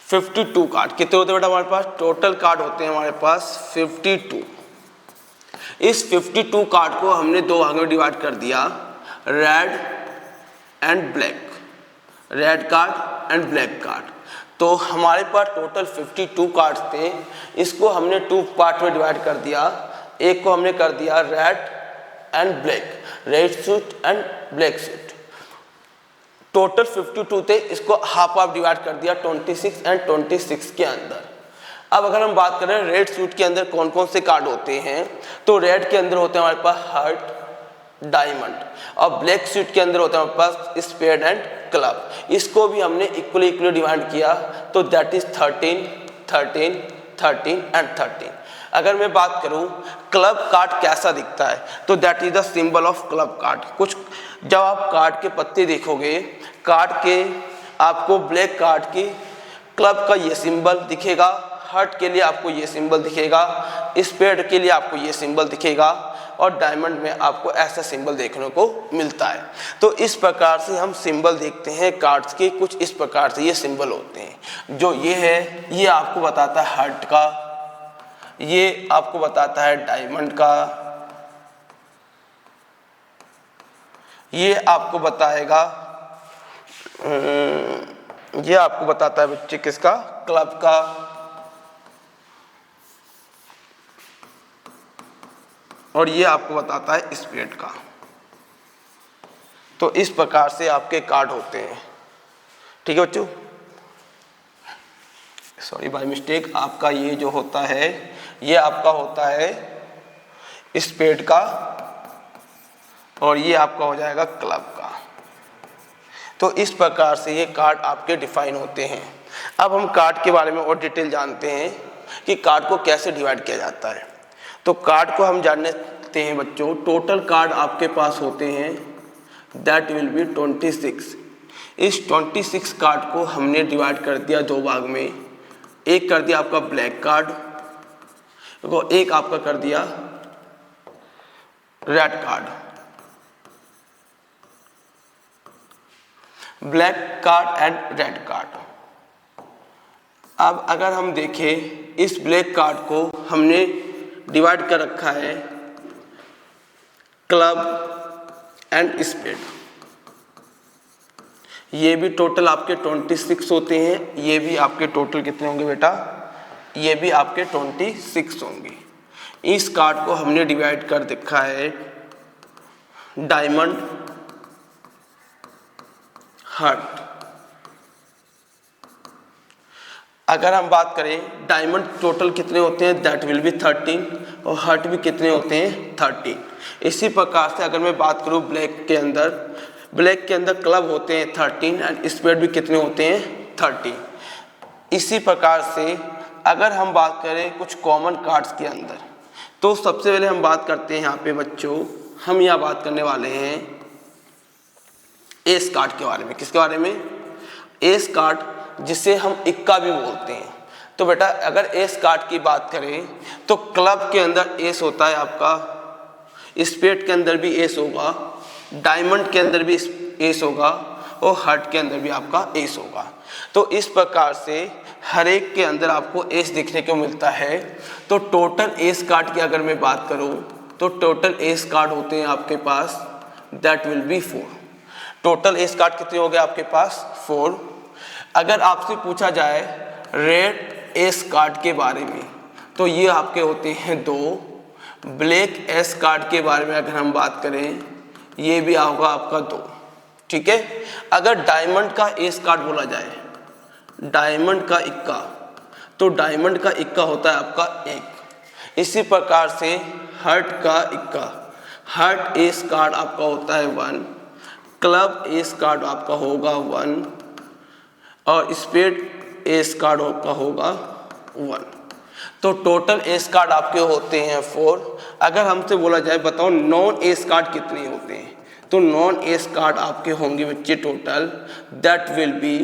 52 कार्ड। कितने होते हैं बेटा हमारे पास, टोटल कार्ड होते हैं हमारे पास 52। इस 52 कार्ड को हमने 2 भागों में डिवाइड कर दिया, red and black, red card and black card. तो हमारे पास टोटल 52 कार्ड्स थे, इसको हमने 2 पार्ट में डिवाइड कर दिया। एक को हमने कर दिया red and black, red suit and black suit. Total 52 थे, इसको हाफ हाफ डिवाइड कर दिया 26 एंड 26 के अंदर। अब अगर हम बात करें रेड सूट के अंदर कौन कौन से कार्ड होते हैं, तो रेड के अंदर होते हैं हमारे पास हार्ट, डायमंड, और ब्लैक सूट के अंदर होता है हमारे पास स्पेड एंड क्लब। इसको भी हमने इक्वली डिवाइड किया, तो दैट इज 13, 13, 13 एंड 13। अगर मैं बात करूं क्लब कार्ड कैसा दिखता है, तो that is the symbol of club card. कुछ जब आप कार्ड के पत्ते देखोगे, कार्ड के आपको ब्लैक कार्ड की क्लब का ये सिंबल दिखेगा, हार्ट के लिए आपको ये सिंबल दिखेगा, स्पेड के लिए आपको ये सिंबल दिखेगा, और डायमंड में आपको ऐसा सिंबल देखने को मिलता है। तो इस प्रकार से हम सिंबल देखते हैं कार्ड्स के, कुछ इस प्रकार से ये सिंबल होते हैं। जो ये है, ये आपको बताता है हार्ट का, ये आपको बताता है डायमंड का, ये आपको बताएगा, ये आपको बताता है बच्चे किसका, क्लब का, और ये आपको बताता है स्पेड का। तो इस प्रकार से आपके कार्ड होते हैं। ठीक है बच्चों, सॉरी बाय मिस्टेक, आपका ये जो होता है, ये आपका होता है स्पेड का, और ये आपका हो जाएगा क्लब का। तो इस प्रकार से ये कार्ड आपके डिफाइन होते हैं। अब हम कार्ड के बारे में और डिटेल जानते हैं कि कार्ड को कैसे डिवाइड किया जाता है। तो कार्ड को हम जानते हैं बच्चों, टोटल कार्ड आपके पास होते हैं, दैट विल बी 26। इस 26 कार्ड को हमने डिवाइड कर दिया 2 भाग में। एक कर दिया आपका ब्लैक कार्ड, एक आपका कर दिया red card. Black card and red card. अब अगर हम देखें, इस ब्लैक कार्ड को हमने डिवाइड कर रखा है क्लब एंड स्पेड। ये भी टोटल आपके 26 होते हैं, ये भी आपके टोटल कितने होंगे बेटा, ये भी आपके 26 होंगे। इस कार्ड को हमने डिवाइड कर देखा है डायमंड, हार्ट। अगर हम बात करें डायमंड टोटल कितने होते हैं, दैट विल बी 13, और हार्ट भी कितने होते हैं 13। इसी प्रकार से अगर मैं बात करूं ब्लैक के अंदर, ब्लैक के अंदर क्लब होते हैं 13 एंड स्पेड भी कितने होते हैं 30। इसी प्रकार से अगर हम बात करें कुछ कॉमन कार्ड्स के अंदर, तो सबसे पहले हम बात करते हैं यहाँ पे बच्चों, हम यहाँ बात करने वाले हैं एस कार्ड के बारे में। किसके बारे में, एस कार्ड, जिसे हम इक्का भी बोलते हैं। तो बेटा अगर एस कार्ड की बात करें, तो क्लब के अंदर एस होता है आपका, स्पेड के अंदर भी एस होगा, डायमंड के अंदर भी एस होगा, और हार्ट के अंदर भी आपका एस होगा। तो इस प्रकार से हर एक के अंदर आपको एस देखने को मिलता है। तो टोटल एस कार्ड की अगर मैं बात करूं, तो टोटल एस कार्ड होते हैं आपके पास, that will be 4। Total ace card कितने हो गए आपके पास 4। अगर आपसे पूछा जाए रेड एस कार्ड के बारे में, तो ये आपके होते हैं 2। ब्लैक एस कार्ड के बारे में अगर हम बात करें, ये भी होगा आपका 2। ठीक है। अगर डायमंड का एस कार्ड बोला जाए, डायमंड का इक्का, तो डायमंड का इक्का होता है आपका 1। इसी प्रकार से हार्ट का इक्का, हार्ट एस कार्ड आपका होता है 1, क्लब एस कार्ड आपका होगा 1 और स्पेड एस कार्ड आपका होगा 1। तो टोटल एस कार्ड आपके होते हैं 4। अगर हमसे बोला जाए बताओ नॉन एस कार्ड कितने होते हैं, तो नॉन एस कार्ड आपके होंगे बच्चे total, that will be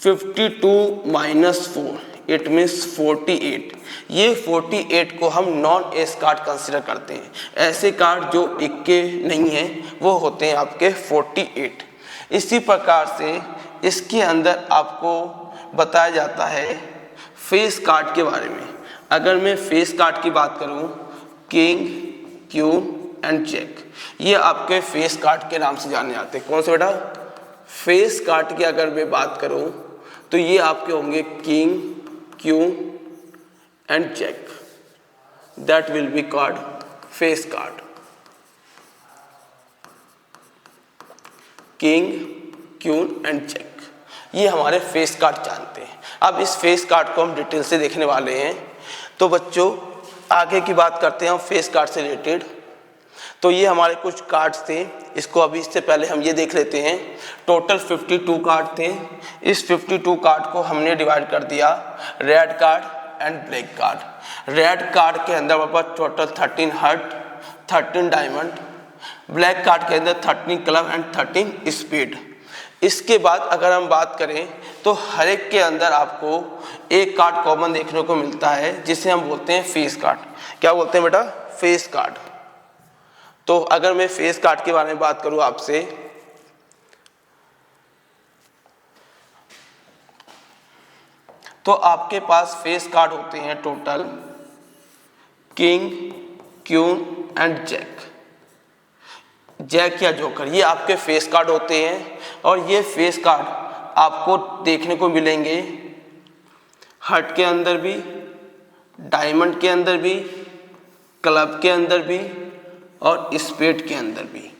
52 minus 4, it means 48। ये 48 को हम नॉन एस कार्ड कंसिडर करते हैं। ऐसे कार्ड जो इक्के नहीं हैं वो होते हैं आपके 48। इसी प्रकार से इसके अंदर आपको बताया जाता है फेस कार्ड के बारे में। अगर मैं फेस कार्ड की बात करूं, किंग, क्वीन एंड जैक, ये आपके फेस कार्ड के नाम से जाने जाते हैं। कौन से बेटा? फेस कार्ड की अगर मैं बात करूं तो ये आपके होंगे king, queen and jack, that will be called face card. King, queen and jack, ये हमारे फेस कार्ड जानते हैं। अब इस फेस कार्ड को हम डिटेल से देखने वाले हैं। तो बच्चों आगे की बात करते हैं हम फेस कार्ड से रिलेटेड। तो ये हमारे कुछ कार्ड्स थे, इसको अभी इससे पहले हम ये देख लेते हैं। टोटल 52 कार्ड थे। इस 52 कार्ड को हमने डिवाइड कर दिया red card and black card. Red card के अंदर हमारे पास total 13 heart, 13 diamond, black card के अंदर 13 क्लब एंड 13 स्पीड। इसके बाद अगर हम बात करें तो हर एक के अंदर आपको एक कार्ड कॉमन देखने को मिलता है जिसे हम बोलते हैं फेस कार्ड। क्या बोलते हैं बेटा? Face card. तो अगर मैं फेस कार्ड के बारे में बात करूं आपसे, तो आपके पास फेस कार्ड होते हैं total king, queen and jack. Jack या जोकर, ये आपके फेस कार्ड होते हैं और ये फेस कार्ड आपको देखने को मिलेंगे हार्ट के अंदर भी, डायमंड के अंदर भी, क्लब के अंदर भी और स्पेड के अंदर भी।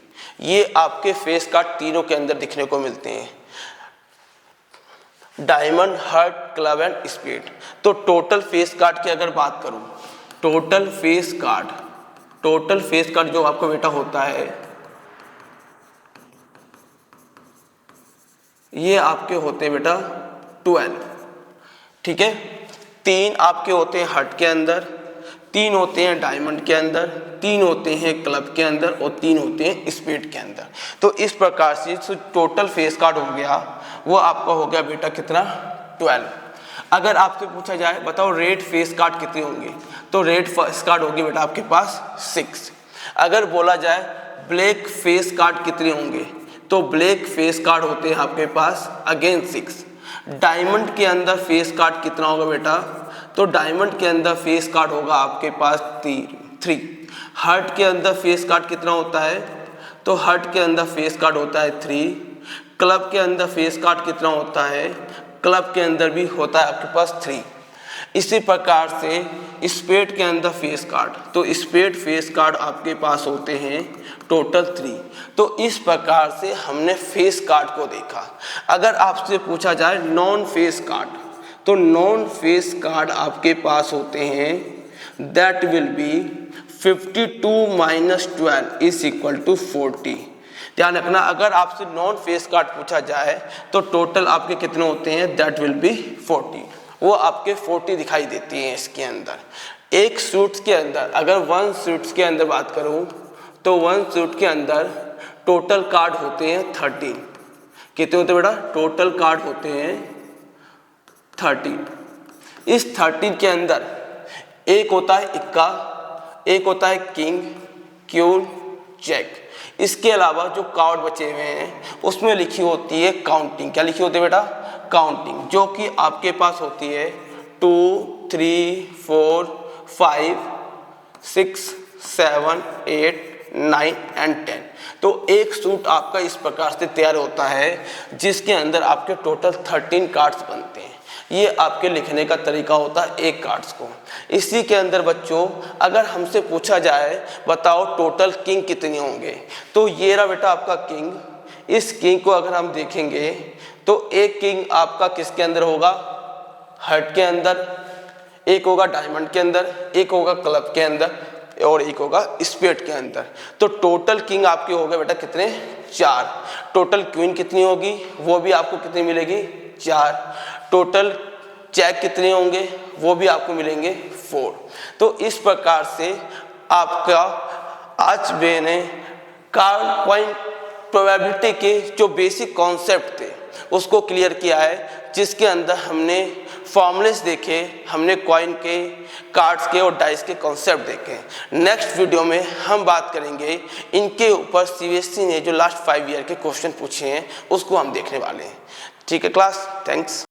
ये आपके फेस कार्ड तीनों के अंदर दिखने को मिलते हैं, diamond, heart, club and spade. तो टोटल फेस कार्ड की अगर बात करूं, टोटल फेस कार्ड जो आपको बेटा होता है ये आपके होते हैं बेटा 12। ठीक है, 3 आपके होते हैं हार्ट के अंदर, 3 होते हैं डायमंड के अंदर, 3 होते हैं क्लब के अंदर और 3 होते हैं स्पीड के अंदर। तो इस प्रकार से टोटल फेस कार्ड हो गया वो आपका हो गया बेटा कितना? 12। अगर आपसे पूछा जाए बताओ रेड फेस कार्ड कितने होंगे, तो रेड फेस कार्ड होगी बेटा आपके पास 6। अगर बोला जाए ब्लैक फेस कार्ड कितने होंगे, तो ब्लैक फेस कार्ड होते हैं आपके पास अगेन 6। डायमंड के अंदर फेस कार्ड कितना होगा बेटा, तो डायमंड के अंदर फेस कार्ड होगा आपके पास 3। हार्ट के अंदर फेस कार्ड कितना होता है, तो हार्ट के अंदर फेस कार्ड होता है 3। क्लब के अंदर फेस कार्ड कितना होता है, क्लब के अंदर भी होता है आपके पास 3। इसी प्रकार से स्पेड के अंदर फेस कार्ड, तो स्पेड फेस कार्ड आपके पास होते हैं टोटल 3। तो इस प्रकार से हमने फेस कार्ड को देखा। अगर आपसे पूछा जाए नॉन फेस कार्ड, तो नॉन फेस कार्ड आपके पास होते हैं that will be 52 minus 12 is equal to 40। ध्यान रखना, अगर आपसे नॉन फेस कार्ड पूछा जाए तो टोटल आपके कितने होते हैं, दैट विल बी 40। वो आपके 40 दिखाई देती हैं इसके अंदर। एक सूट्स के अंदर अगर 1 सूट्स के अंदर बात करूं तो 1 सूट के अंदर टोटल कार्ड होते हैं 13। कितने होते हैं बेटा? टोटल कार्ड होते हैं 13। इस 13 के अंदर एक होता है इक्का, एक होता है किंग, क्वीन, जैक। इसके अलावा जो कार्ड बचे हुए हैं उसमें लिखी होती है काउंटिंग। क्या लिखी होती है बेटा? काउंटिंग, जो कि आपके पास होती है 2, 3, 4, 5, 6, 7, 8, 9 एंड 10। तो एक सूट आपका इस प्रकार से तैयार होता है जिसके अंदर आपके टोटल 13 कार्ड्स बनते हैं। ये आपके लिखने का तरीका होता है एक कार्ड्स को। इसी के अंदर बच्चों अगर हमसे पूछा जाए बताओ टोटल किंग कितने होंगे, तो ये रहा बेटा आपका किंग। इस किंग को अगर हम देखेंगे तो एक किंग आपका किसके अंदर होगा, हार्ट के अंदर, एक होगा डायमंड के अंदर, एक होगा क्लब के अंदर और एक होगा स्पेड के अंदर। तो टोटल किंग आपके हो गए बेटा कितने, 4। टोटल क्वीन कितनी होगी, वो भी आपको कितनी मिलेगी, 4। टोटल चेक कितने होंगे, वो भी आपको मिलेंगे 4। तो इस प्रकार से आपका आज मैंने कार्ड कॉइन प्रोबेबिलिटी के जो बेसिक कॉन्सेप्ट थे उसको क्लियर किया है, जिसके अंदर हमने फॉर्मूलेस देखे, हमने कॉइन के, कार्ड्स के और डाइस के कॉन्सेप्ट देखे। नेक्स्ट वीडियो में हम बात करेंगे इनके ऊपर सीबीएसई ने जो लास्ट 5 ईयर के क्वेश्चन पूछे हैं उसको हम देखने वाले हैं। ठीक है क्लास, थैंक्स।